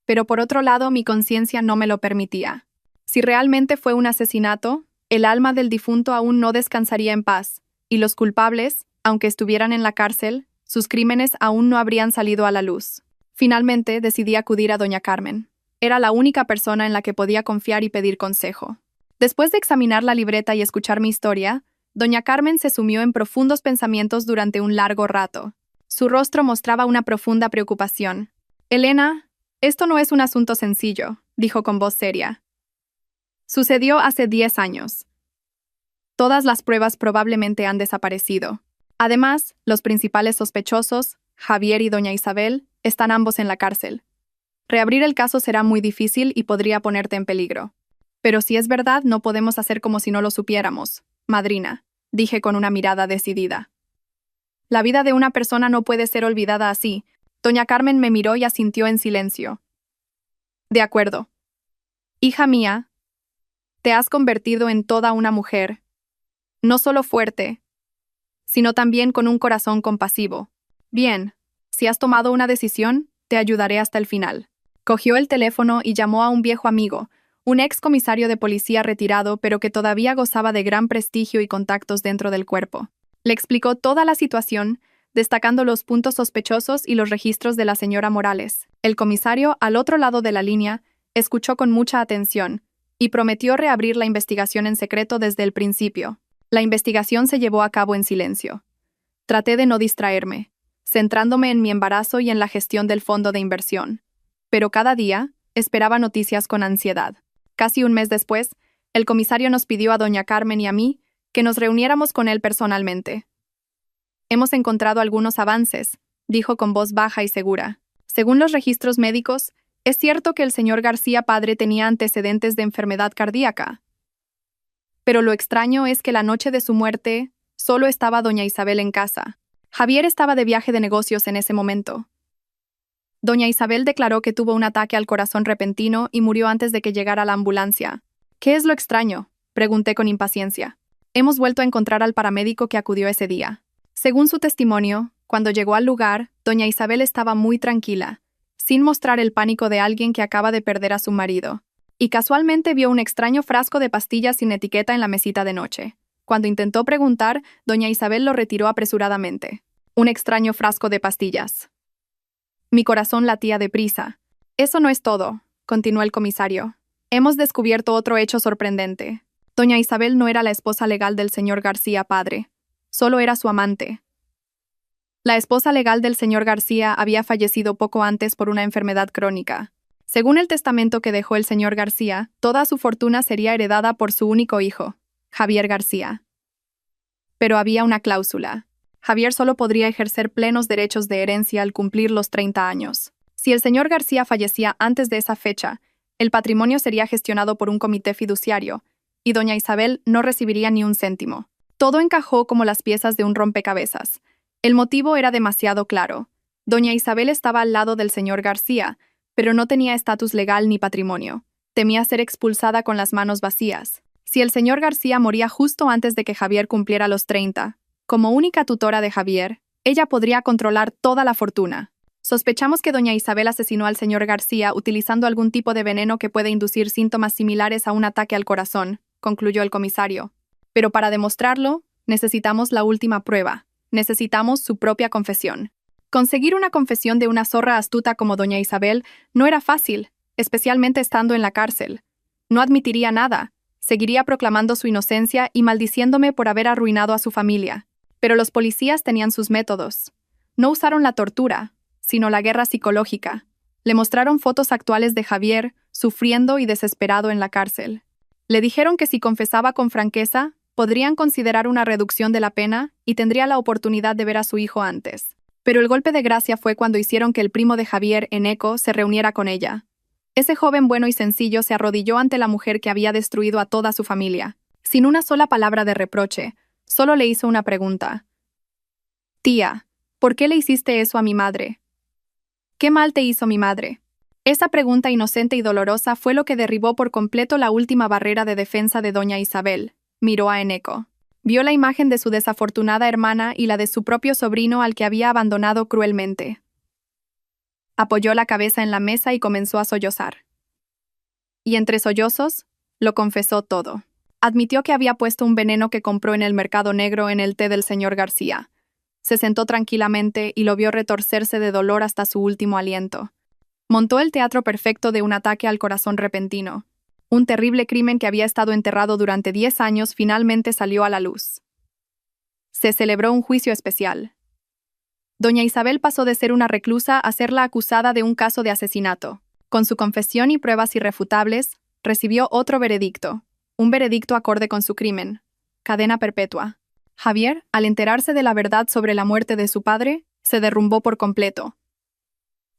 Pero por otro lado, mi conciencia no me lo permitía. Si realmente fue un asesinato, el alma del difunto aún no descansaría en paz, y los culpables, aunque estuvieran en la cárcel, sus crímenes aún no habrían salido a la luz. Finalmente, decidí acudir a doña Carmen. Era la única persona en la que podía confiar y pedir consejo. Después de examinar la libreta y escuchar mi historia, doña Carmen se sumió en profundos pensamientos durante un largo rato. Su rostro mostraba una profunda preocupación. «Elena, esto no es un asunto sencillo», dijo con voz seria. «Sucedió hace 10 años. Todas las pruebas probablemente han desaparecido. Además, los principales sospechosos, Javier y doña Isabel, están ambos en la cárcel. Reabrir el caso será muy difícil y podría ponerte en peligro. Pero si es verdad, no podemos hacer como si no lo supiéramos, madrina», dije con una mirada decidida. La vida de una persona no puede ser olvidada así. Doña Carmen me miró y asintió en silencio. «De acuerdo. Hija mía, te has convertido en toda una mujer, no solo fuerte, sino también con un corazón compasivo. Bien, si has tomado una decisión, te ayudaré hasta el final». Cogió el teléfono y llamó a un viejo amigo, un ex comisario de policía retirado pero que todavía gozaba de gran prestigio y contactos dentro del cuerpo. Le explicó toda la situación, destacando los puntos sospechosos y los registros de la señora Morales. El comisario, al otro lado de la línea, escuchó con mucha atención y prometió reabrir la investigación en secreto desde el principio. La investigación se llevó a cabo en silencio. Traté de no distraerme, centrándome en mi embarazo y en la gestión del fondo de inversión. Pero cada día, esperaba noticias con ansiedad. Casi un mes después, el comisario nos pidió a doña Carmen y a mí que nos reuniéramos con él personalmente. «Hemos encontrado algunos avances», dijo con voz baja y segura. «Según los registros médicos, es cierto que el señor García padre tenía antecedentes de enfermedad cardíaca. Pero lo extraño es que la noche de su muerte, solo estaba doña Isabel en casa. Javier estaba de viaje de negocios en ese momento. Doña Isabel declaró que tuvo un ataque al corazón repentino y murió antes de que llegara la ambulancia. ¿Qué es lo extraño?, pregunté con impaciencia. Hemos vuelto a encontrar al paramédico que acudió ese día. Según su testimonio, cuando llegó al lugar, doña Isabel estaba muy tranquila, sin mostrar el pánico de alguien que acaba de perder a su marido. Y casualmente vio un extraño frasco de pastillas sin etiqueta en la mesita de noche. Cuando intentó preguntar, doña Isabel lo retiró apresuradamente. Un extraño frasco de pastillas. Mi corazón latía deprisa. Eso no es todo, continuó el comisario. Hemos descubierto otro hecho sorprendente. Doña Isabel no era la esposa legal del señor García padre. Solo era su amante. La esposa legal del señor García había fallecido poco antes por una enfermedad crónica. Según el testamento que dejó el señor García, toda su fortuna sería heredada por su único hijo, Javier García. Pero había una cláusula. Javier solo podría ejercer plenos derechos de herencia al cumplir los 30 años. Si el señor García fallecía antes de esa fecha, el patrimonio sería gestionado por un comité fiduciario, y doña Isabel no recibiría ni un céntimo. Todo encajó como las piezas de un rompecabezas. El motivo era demasiado claro. Doña Isabel estaba al lado del señor García, pero no tenía estatus legal ni patrimonio. Temía ser expulsada con las manos vacías. Si el señor García moría justo antes de que Javier cumpliera los 30, como única tutora de Javier, ella podría controlar toda la fortuna. Sospechamos que doña Isabel asesinó al señor García utilizando algún tipo de veneno que puede inducir síntomas similares a un ataque al corazón, concluyó el comisario. Pero para demostrarlo, necesitamos la última prueba. Necesitamos su propia confesión. Conseguir una confesión de una zorra astuta como doña Isabel no era fácil, especialmente estando en la cárcel. No admitiría nada, seguiría proclamando su inocencia y maldiciéndome por haber arruinado a su familia. Pero los policías tenían sus métodos. No usaron la tortura, sino la guerra psicológica. Le mostraron fotos actuales de Javier, sufriendo y desesperado en la cárcel. Le dijeron que si confesaba con franqueza, podrían considerar una reducción de la pena y tendría la oportunidad de ver a su hijo antes. Pero el golpe de gracia fue cuando hicieron que el primo de Javier, Eneco, se reuniera con ella. Ese joven bueno y sencillo se arrodilló ante la mujer que había destruido a toda su familia. Sin una sola palabra de reproche, solo le hizo una pregunta. Tía, ¿por qué le hiciste eso a mi madre? ¿Qué mal te hizo mi madre? Esa pregunta inocente y dolorosa fue lo que derribó por completo la última barrera de defensa de doña Isabel. Miró a Eneco. Vio la imagen de su desafortunada hermana y la de su propio sobrino al que había abandonado cruelmente. Apoyó la cabeza en la mesa y comenzó a sollozar. Y entre sollozos, lo confesó todo. Admitió que había puesto un veneno que compró en el mercado negro en el té del señor García. Se sentó tranquilamente y lo vio retorcerse de dolor hasta su último aliento. Montó el teatro perfecto de un ataque al corazón repentino. Un terrible crimen que había estado enterrado durante 10 años finalmente salió a la luz. Se celebró un juicio especial. Doña Isabel pasó de ser una reclusa a ser la acusada de un caso de asesinato. Con su confesión y pruebas irrefutables, recibió otro veredicto. Un veredicto acorde con su crimen. Cadena perpetua. Javier, al enterarse de la verdad sobre la muerte de su padre, se derrumbó por completo.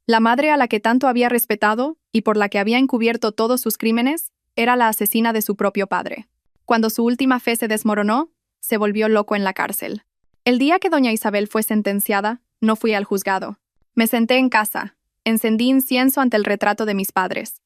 La madre a la que tanto había respetado y por la que había encubierto todos sus crímenes, era la asesina de su propio padre. Cuando su última fe se desmoronó, se volvió loco en la cárcel. El día que doña Isabel fue sentenciada, no fui al juzgado. Me senté en casa, encendí incienso ante el retrato de mis padres.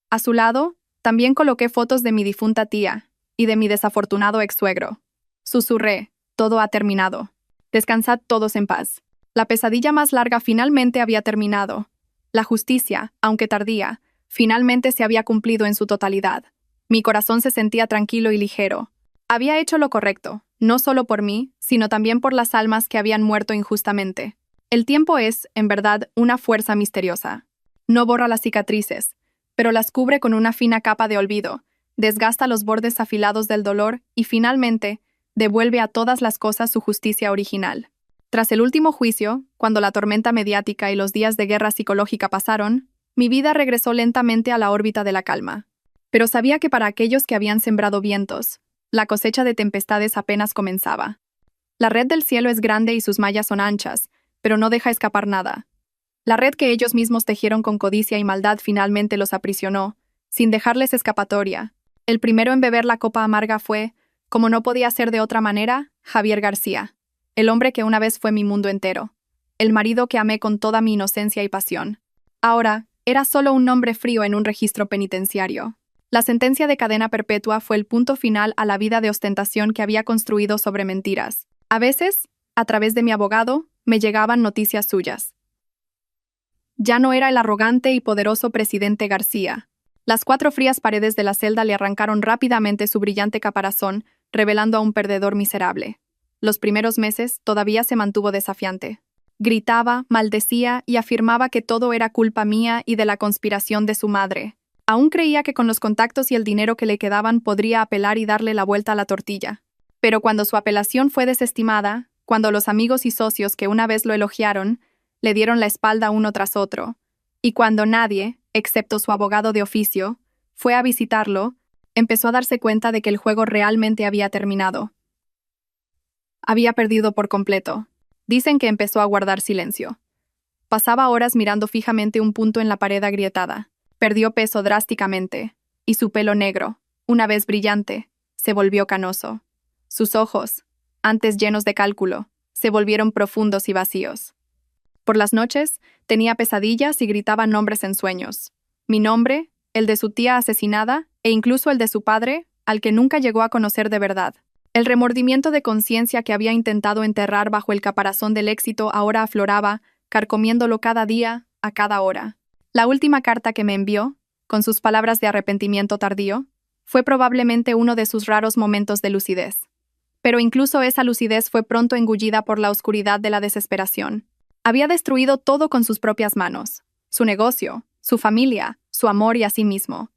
A su lado, también coloqué fotos de mi difunta tía y de mi desafortunado ex-suegro. Susurré, todo ha terminado. Descansad todos en paz. La pesadilla más larga finalmente había terminado. La justicia, aunque tardía, finalmente se había cumplido en su totalidad. Mi corazón se sentía tranquilo y ligero. Había hecho lo correcto, no solo por mí, sino también por las almas que habían muerto injustamente. El tiempo es, en verdad, una fuerza misteriosa. No borra las cicatrices, pero las cubre con una fina capa de olvido, desgasta los bordes afilados del dolor y, finalmente, devuelve a todas las cosas su justicia original. Tras el último juicio, cuando la tormenta mediática y los días de guerra psicológica pasaron, mi vida regresó lentamente a la órbita de la calma. Pero sabía que para aquellos que habían sembrado vientos, la cosecha de tempestades apenas comenzaba. La red del cielo es grande y sus mallas son anchas, pero no deja escapar nada. La red que ellos mismos tejieron con codicia y maldad finalmente los aprisionó, sin dejarles escapatoria. El primero en beber la copa amarga fue, Como no podía ser de otra manera, Javier García, el hombre que una vez fue mi mundo entero, el marido que amé con toda mi inocencia y pasión. Ahora, era solo un nombre frío en un registro penitenciario. La sentencia de cadena perpetua fue el punto final a la vida de ostentación que había construido sobre mentiras. A veces, a través de mi abogado, me llegaban noticias suyas. Ya no era el arrogante y poderoso presidente García. Las 4 frías paredes de la celda le arrancaron rápidamente su brillante caparazón, revelando a un perdedor miserable. Los primeros meses todavía se mantuvo desafiante. Gritaba, maldecía y afirmaba que todo era culpa mía y de la conspiración de su madre. Aún creía que con los contactos y el dinero que le quedaban podría apelar y darle la vuelta a la tortilla. Pero cuando su apelación fue desestimada, cuando los amigos y socios que una vez lo elogiaron, le dieron la espalda uno tras otro, y cuando nadie, excepto su abogado de oficio, fue a visitarlo, empezó a darse cuenta de que el juego realmente había terminado. Había perdido por completo. Dicen que empezó a guardar silencio. Pasaba horas mirando fijamente un punto en la pared agrietada. Perdió peso drásticamente, y su pelo negro, una vez brillante, se volvió canoso. Sus ojos, antes llenos de cálculo, se volvieron profundos y vacíos. Por las noches, tenía pesadillas y gritaba nombres en sueños. Mi nombre, el de su tía asesinada, e incluso el de su padre, al que nunca llegó a conocer de verdad. El remordimiento de conciencia que había intentado enterrar bajo el caparazón del éxito ahora afloraba, carcomiéndolo cada día, a cada hora. La última carta que me envió, con sus palabras de arrepentimiento tardío, fue probablemente uno de sus raros momentos de lucidez. Pero incluso esa lucidez fue pronto engullida por la oscuridad de la desesperación. Había destruido todo con sus propias manos: su negocio, su familia, su amor y a sí mismo.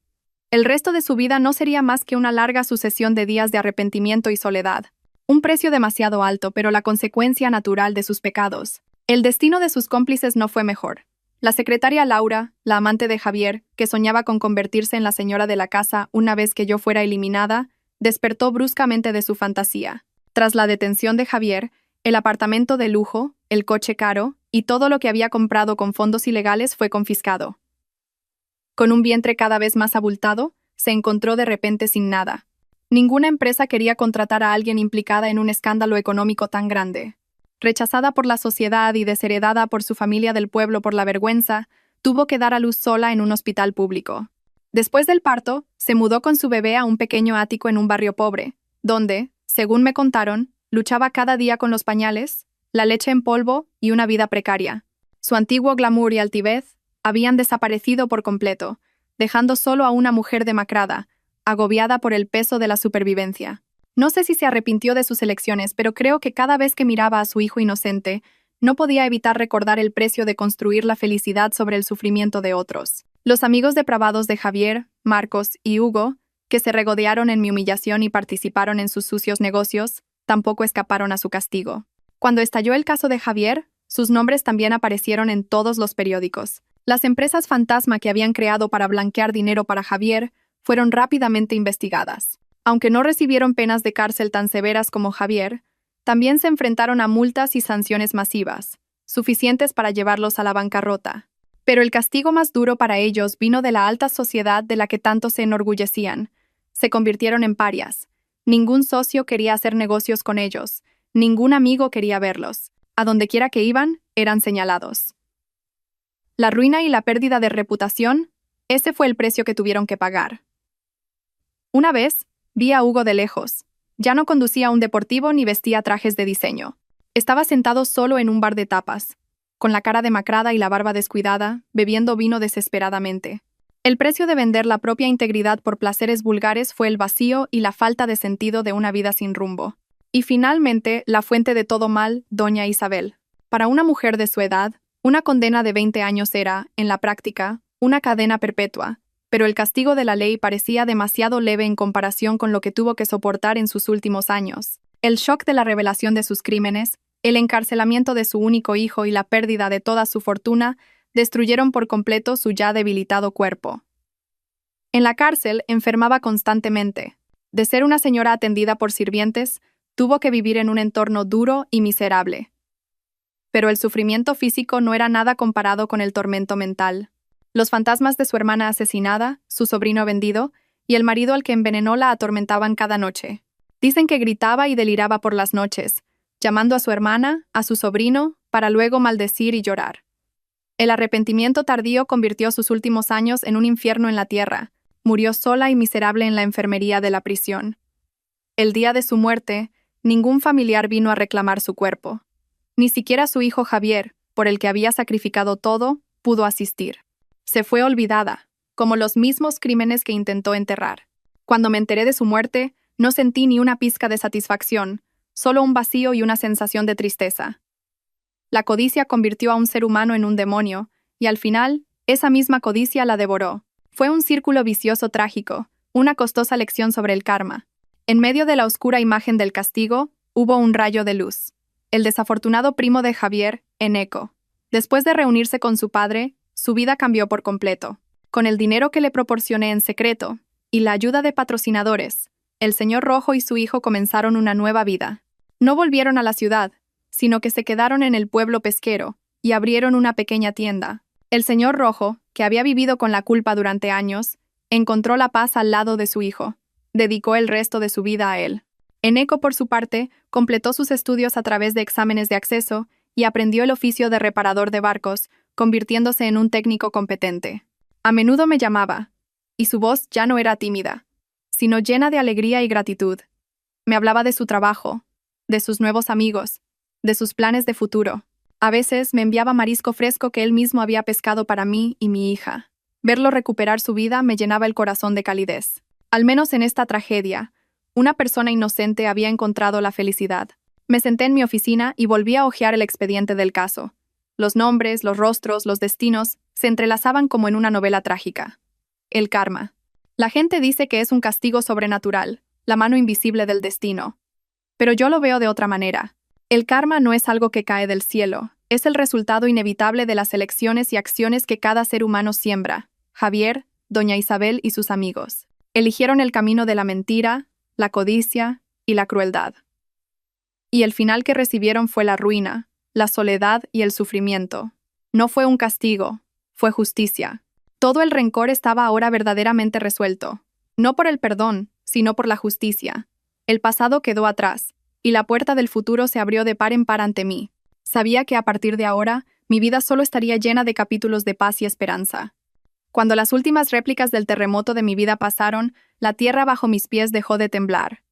El resto de su vida no sería más que una larga sucesión de días de arrepentimiento y soledad. Un precio demasiado alto, pero la consecuencia natural de sus pecados. El destino de sus cómplices no fue mejor. La secretaria Laura, la amante de Javier, que soñaba con convertirse en la señora de la casa una vez que yo fuera eliminada, despertó bruscamente de su fantasía. Tras la detención de Javier, el apartamento de lujo, el coche caro y todo lo que había comprado con fondos ilegales fue confiscado. Con un vientre cada vez más abultado, se encontró de repente sin nada. Ninguna empresa quería contratar a alguien implicada en un escándalo económico tan grande. Rechazada por la sociedad y desheredada por su familia del pueblo por la vergüenza, tuvo que dar a luz sola en un hospital público. Después del parto, se mudó con su bebé a un pequeño ático en un barrio pobre, donde, según me contaron, luchaba cada día con los pañales, la leche en polvo y una vida precaria. Su antiguo glamour y altivez habían desaparecido por completo, dejando solo a una mujer demacrada, agobiada por el peso de la supervivencia. No sé si se arrepintió de sus elecciones, pero creo que cada vez que miraba a su hijo inocente, no podía evitar recordar el precio de construir la felicidad sobre el sufrimiento de otros. Los amigos depravados de Javier, Marcos y Hugo, que se regodearon en mi humillación y participaron en sus sucios negocios, tampoco escaparon a su castigo. Cuando estalló el caso de Javier, sus nombres también aparecieron en todos los periódicos. Las empresas fantasma que habían creado para blanquear dinero para Javier fueron rápidamente investigadas. Aunque no recibieron penas de cárcel tan severas como Javier, también se enfrentaron a multas y sanciones masivas, suficientes para llevarlos a la bancarrota. Pero el castigo más duro para ellos vino de la alta sociedad de la que tanto se enorgullecían. Se convirtieron en parias. Ningún socio quería hacer negocios con ellos. Ningún amigo quería verlos. A donde quiera que iban, eran señalados. La ruina y la pérdida de reputación, ese fue el precio que tuvieron que pagar. Una vez, vi a Hugo de lejos. Ya no conducía un deportivo ni vestía trajes de diseño. Estaba sentado solo en un bar de tapas, con la cara demacrada y la barba descuidada, bebiendo vino desesperadamente. El precio de vender la propia integridad por placeres vulgares fue el vacío y la falta de sentido de una vida sin rumbo. Y finalmente, la fuente de todo mal, doña Isabel. Para una mujer de su edad, una condena de 20 años era, en la práctica, una cadena perpetua, pero el castigo de la ley parecía demasiado leve en comparación con lo que tuvo que soportar en sus últimos años. El shock de la revelación de sus crímenes, el encarcelamiento de su único hijo y la pérdida de toda su fortuna destruyeron por completo su ya debilitado cuerpo. En la cárcel enfermaba constantemente. De ser una señora atendida por sirvientes, tuvo que vivir en un entorno duro y miserable. Pero el sufrimiento físico no era nada comparado con el tormento mental. Los fantasmas de su hermana asesinada, su sobrino vendido y el marido al que envenenó la atormentaban cada noche. Dicen que gritaba y deliraba por las noches, llamando a su hermana, a su sobrino, para luego maldecir y llorar. El arrepentimiento tardío convirtió sus últimos años en un infierno en la tierra. Murió sola y miserable en la enfermería de la prisión. El día de su muerte, ningún familiar vino a reclamar su cuerpo. Ni siquiera su hijo Javier, por el que había sacrificado todo, pudo asistir. Se fue olvidada, como los mismos crímenes que intentó enterrar. Cuando me enteré de su muerte, no sentí ni una pizca de satisfacción, solo un vacío y una sensación de tristeza. La codicia convirtió a un ser humano en un demonio, y al final, esa misma codicia la devoró. Fue un círculo vicioso trágico, una costosa lección sobre el karma. En medio de la oscura imagen del castigo, hubo un rayo de luz. El desafortunado primo de Javier, Eneco. Después de reunirse con su padre, su vida cambió por completo. Con el dinero que le proporcioné en secreto, y la ayuda de patrocinadores, el señor Rojo y su hijo comenzaron una nueva vida. No volvieron a la ciudad, sino que se quedaron en el pueblo pesquero, y abrieron una pequeña tienda. El señor Rojo, que había vivido con la culpa durante años, encontró la paz al lado de su hijo. Dedicó el resto de su vida a él. Eneco, por su parte, completó sus estudios a través de exámenes de acceso y aprendió el oficio de reparador de barcos, convirtiéndose en un técnico competente. A menudo me llamaba, y su voz ya no era tímida, sino llena de alegría y gratitud. Me hablaba de su trabajo, de sus nuevos amigos, de sus planes de futuro. A veces me enviaba marisco fresco que él mismo había pescado para mí y mi hija. Verlo recuperar su vida me llenaba el corazón de calidez. Al menos en esta tragedia, una persona inocente había encontrado la felicidad. Me senté en mi oficina y volví a hojear el expediente del caso. Los nombres, los rostros, los destinos se entrelazaban como en una novela trágica. El karma. La gente dice que es un castigo sobrenatural, la mano invisible del destino. Pero yo lo veo de otra manera. El karma no es algo que cae del cielo, es el resultado inevitable de las elecciones y acciones que cada ser humano siembra. Javier, doña Isabel y sus amigos eligieron el camino de la mentira, la codicia y la crueldad. Y el final que recibieron fue la ruina, la soledad y el sufrimiento. No fue un castigo, fue justicia. Todo el rencor estaba ahora verdaderamente resuelto, no por el perdón, sino por la justicia. El pasado quedó atrás, y la puerta del futuro se abrió de par en par ante mí. Sabía que a partir de ahora, mi vida solo estaría llena de capítulos de paz y esperanza. Cuando las últimas réplicas del terremoto de mi vida pasaron, la tierra bajo mis pies dejó de temblar.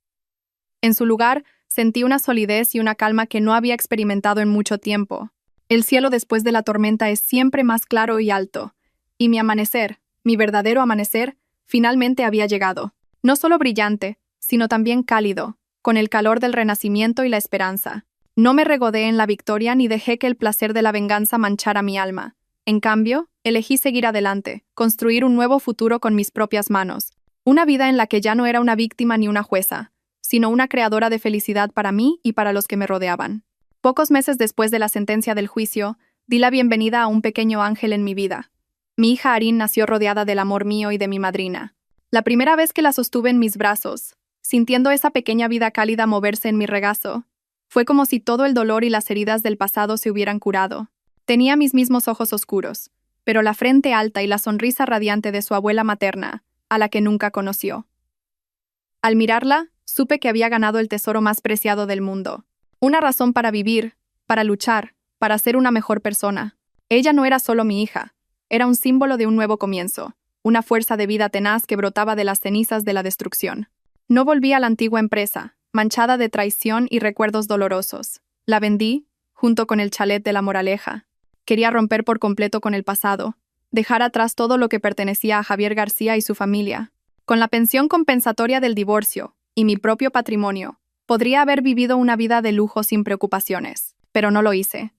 En su lugar, sentí una solidez y una calma que no había experimentado en mucho tiempo. El cielo después de la tormenta es siempre más claro y alto, y mi amanecer, mi verdadero amanecer, finalmente había llegado. No solo brillante, sino también cálido, con el calor del renacimiento y la esperanza. No me regodé en la victoria ni dejé que el placer de la venganza manchara mi alma. En cambio, elegí seguir adelante, construir un nuevo futuro con mis propias manos. Una vida en la que ya no era una víctima ni una jueza, sino una creadora de felicidad para mí y para los que me rodeaban. Pocos meses después de la sentencia del juicio, di la bienvenida a un pequeño ángel en mi vida. Mi hija Arin nació rodeada del amor mío y de mi madrina. La primera vez que la sostuve en mis brazos, sintiendo esa pequeña vida cálida moverse en mi regazo, fue como si todo el dolor y las heridas del pasado se hubieran curado. Tenía mis mismos ojos oscuros, pero la frente alta y la sonrisa radiante de su abuela materna, a la que nunca conoció. Al mirarla, supe que había ganado el tesoro más preciado del mundo. Una razón para vivir, para luchar, para ser una mejor persona. Ella no era solo mi hija, era un símbolo de un nuevo comienzo, una fuerza de vida tenaz que brotaba de las cenizas de la destrucción. No volví a la antigua empresa, manchada de traición y recuerdos dolorosos. La vendí, junto con el chalet de la Moraleja. Quería romper por completo con el pasado, dejar atrás todo lo que pertenecía a Javier García y su familia. Con la pensión compensatoria del divorcio y mi propio patrimonio, podría haber vivido una vida de lujo sin preocupaciones, pero no lo hice.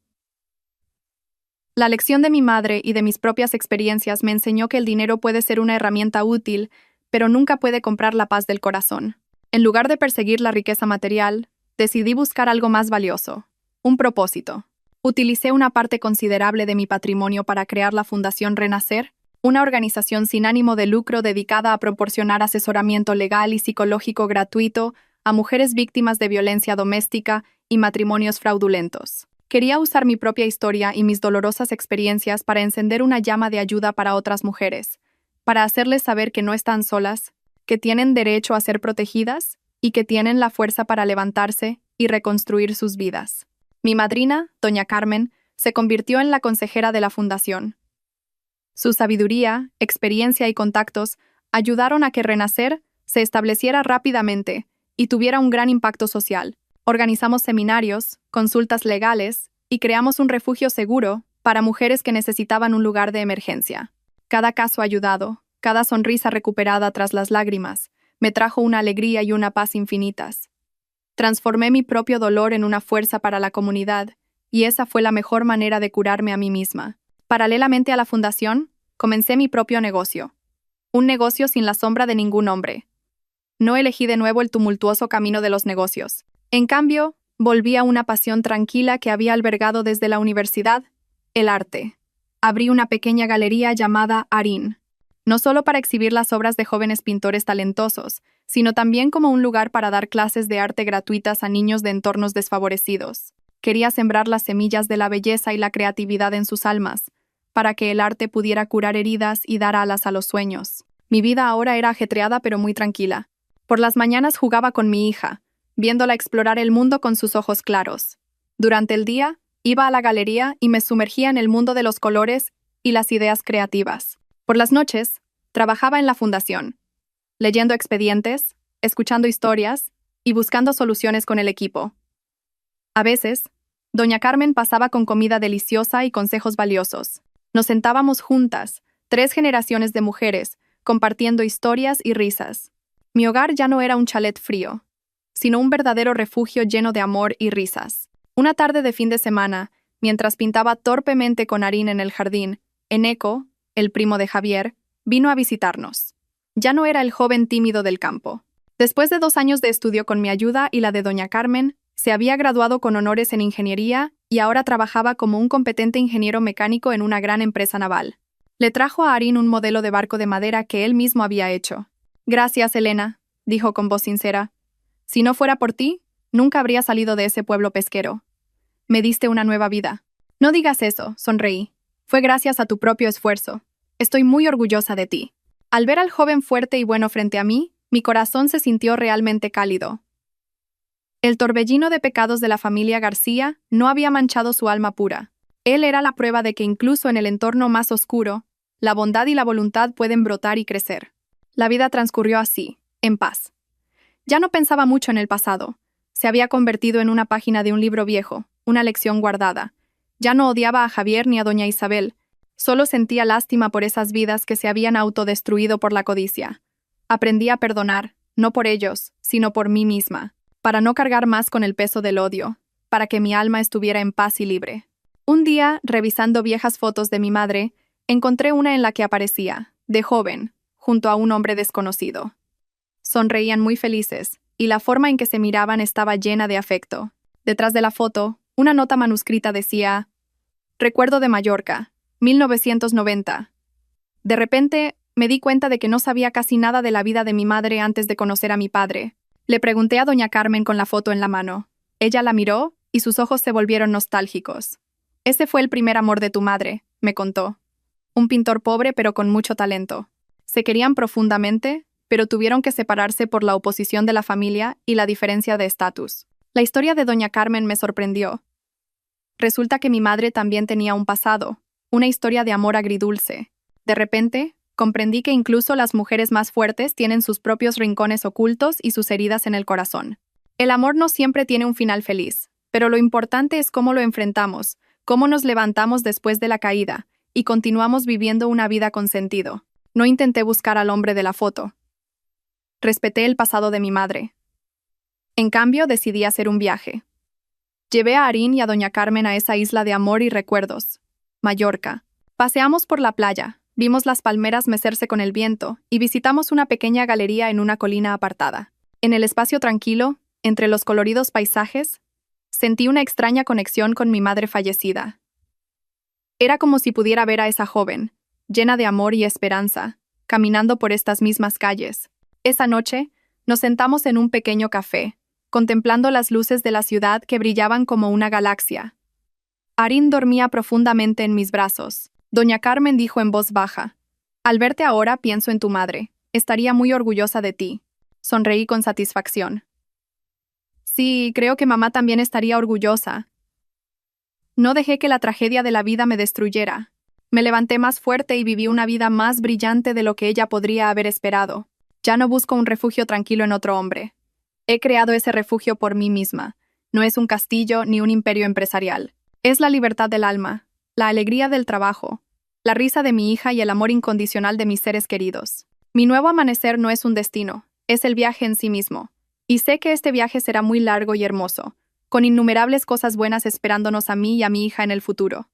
La lección de mi madre y de mis propias experiencias me enseñó que el dinero puede ser una herramienta útil, pero nunca puede comprar la paz del corazón. En lugar de perseguir la riqueza material, decidí buscar algo más valioso, un propósito. Utilicé una parte considerable de mi patrimonio para crear la Fundación Renacer, una organización sin ánimo de lucro dedicada a proporcionar asesoramiento legal y psicológico gratuito a mujeres víctimas de violencia doméstica y matrimonios fraudulentos. Quería usar mi propia historia y mis dolorosas experiencias para encender una llama de ayuda para otras mujeres, para hacerles saber que no están solas, que tienen derecho a ser protegidas y que tienen la fuerza para levantarse y reconstruir sus vidas. Mi madrina, doña Carmen, se convirtió en la consejera de la fundación. Su sabiduría, experiencia y contactos ayudaron a que Renacer se estableciera rápidamente y tuviera un gran impacto social. Organizamos seminarios, consultas legales y creamos un refugio seguro para mujeres que necesitaban un lugar de emergencia. Cada caso ayudado, cada sonrisa recuperada tras las lágrimas, me trajo una alegría y una paz infinitas. Transformé mi propio dolor en una fuerza para la comunidad, y esa fue la mejor manera de curarme a mí misma. Paralelamente a la fundación, comencé mi propio negocio. Un negocio sin la sombra de ningún hombre. No elegí de nuevo el tumultuoso camino de los negocios. En cambio, volví a una pasión tranquila que había albergado desde la universidad, el arte. Abrí una pequeña galería llamada Arín, no solo para exhibir las obras de jóvenes pintores talentosos, sino también como un lugar para dar clases de arte gratuitas a niños de entornos desfavorecidos. Quería sembrar las semillas de la belleza y la creatividad en sus almas, para que el arte pudiera curar heridas y dar alas a los sueños. Mi vida ahora era ajetreada pero muy tranquila. Por las mañanas jugaba con mi hija, viéndola explorar el mundo con sus ojos claros. Durante el día, iba a la galería y me sumergía en el mundo de los colores y las ideas creativas. Por las noches, trabajaba en la fundación, leyendo expedientes, escuchando historias y buscando soluciones con el equipo. A veces, doña Carmen pasaba con comida deliciosa y consejos valiosos. Nos sentábamos juntas, 3 generaciones de mujeres, compartiendo historias y risas. Mi hogar ya no era un chalet frío, sino un verdadero refugio lleno de amor y risas. Una tarde de fin de semana, mientras pintaba torpemente con Arín en el jardín, Eneco, el primo de Javier, vino a visitarnos. Ya no era el joven tímido del campo. Después de 2 años de estudio con mi ayuda y la de doña Carmen, se había graduado con honores en ingeniería y ahora trabajaba como un competente ingeniero mecánico en una gran empresa naval. Le trajo a Arín un modelo de barco de madera que él mismo había hecho. «Gracias, Elena», dijo con voz sincera. «Si no fuera por ti, nunca habría salido de ese pueblo pesquero. Me diste una nueva vida». «No digas eso», sonreí. «Fue gracias a tu propio esfuerzo. Estoy muy orgullosa de ti». Al ver al joven fuerte y bueno frente a mí, mi corazón se sintió realmente cálido. El torbellino de pecados de la familia García no había manchado su alma pura. Él era la prueba de que incluso en el entorno más oscuro, la bondad y la voluntad pueden brotar y crecer. La vida transcurrió así, en paz. Ya no pensaba mucho en el pasado. Se había convertido en una página de un libro viejo, una lección guardada. Ya no odiaba a Javier ni a doña Isabel. Solo sentía lástima por esas vidas que se habían autodestruido por la codicia. Aprendí a perdonar, no por ellos, sino por mí misma, para no cargar más con el peso del odio, para que mi alma estuviera en paz y libre. Un día, revisando viejas fotos de mi madre, encontré una en la que aparecía, de joven, junto a un hombre desconocido. Sonreían muy felices, y la forma en que se miraban estaba llena de afecto. Detrás de la foto, una nota manuscrita decía: «Recuerdo de Mallorca, 1990». De repente, me di cuenta de que no sabía casi nada de la vida de mi madre antes de conocer a mi padre. Le pregunté a doña Carmen con la foto en la mano. Ella la miró y sus ojos se volvieron nostálgicos. «Ese fue el primer amor de tu madre», me contó. «Un pintor pobre pero con mucho talento. Se querían profundamente, pero tuvieron que separarse por la oposición de la familia y la diferencia de estatus». La historia de doña Carmen me sorprendió. Resulta que mi madre también tenía un pasado, una historia de amor agridulce. De repente, comprendí que incluso las mujeres más fuertes tienen sus propios rincones ocultos y sus heridas en el corazón. El amor no siempre tiene un final feliz, pero lo importante es cómo lo enfrentamos, cómo nos levantamos después de la caída, y continuamos viviendo una vida con sentido. No intenté buscar al hombre de la foto. Respeté el pasado de mi madre. En cambio, decidí hacer un viaje. Llevé a Arín y a doña Carmen a esa isla de amor y recuerdos, Mallorca. Paseamos por la playa, vimos las palmeras mecerse con el viento y visitamos una pequeña galería en una colina apartada. En el espacio tranquilo, entre los coloridos paisajes, sentí una extraña conexión con mi madre fallecida. Era como si pudiera ver a esa joven, llena de amor y esperanza, caminando por estas mismas calles. Esa noche, nos sentamos en un pequeño café, contemplando las luces de la ciudad que brillaban como una galaxia. Arín dormía profundamente en mis brazos. Doña Carmen dijo en voz baja: «Al verte ahora pienso en tu madre. Estaría muy orgullosa de ti». Sonreí con satisfacción. Sí, creo que mamá también estaría orgullosa. No dejé que la tragedia de la vida me destruyera. Me levanté más fuerte y viví una vida más brillante de lo que ella podría haber esperado. Ya no busco un refugio tranquilo en otro hombre. He creado ese refugio por mí misma. No es un castillo ni un imperio empresarial. Es la libertad del alma, la alegría del trabajo, la risa de mi hija y el amor incondicional de mis seres queridos. Mi nuevo amanecer no es un destino, es el viaje en sí mismo. Y sé que este viaje será muy largo y hermoso, con innumerables cosas buenas esperándonos a mí y a mi hija en el futuro.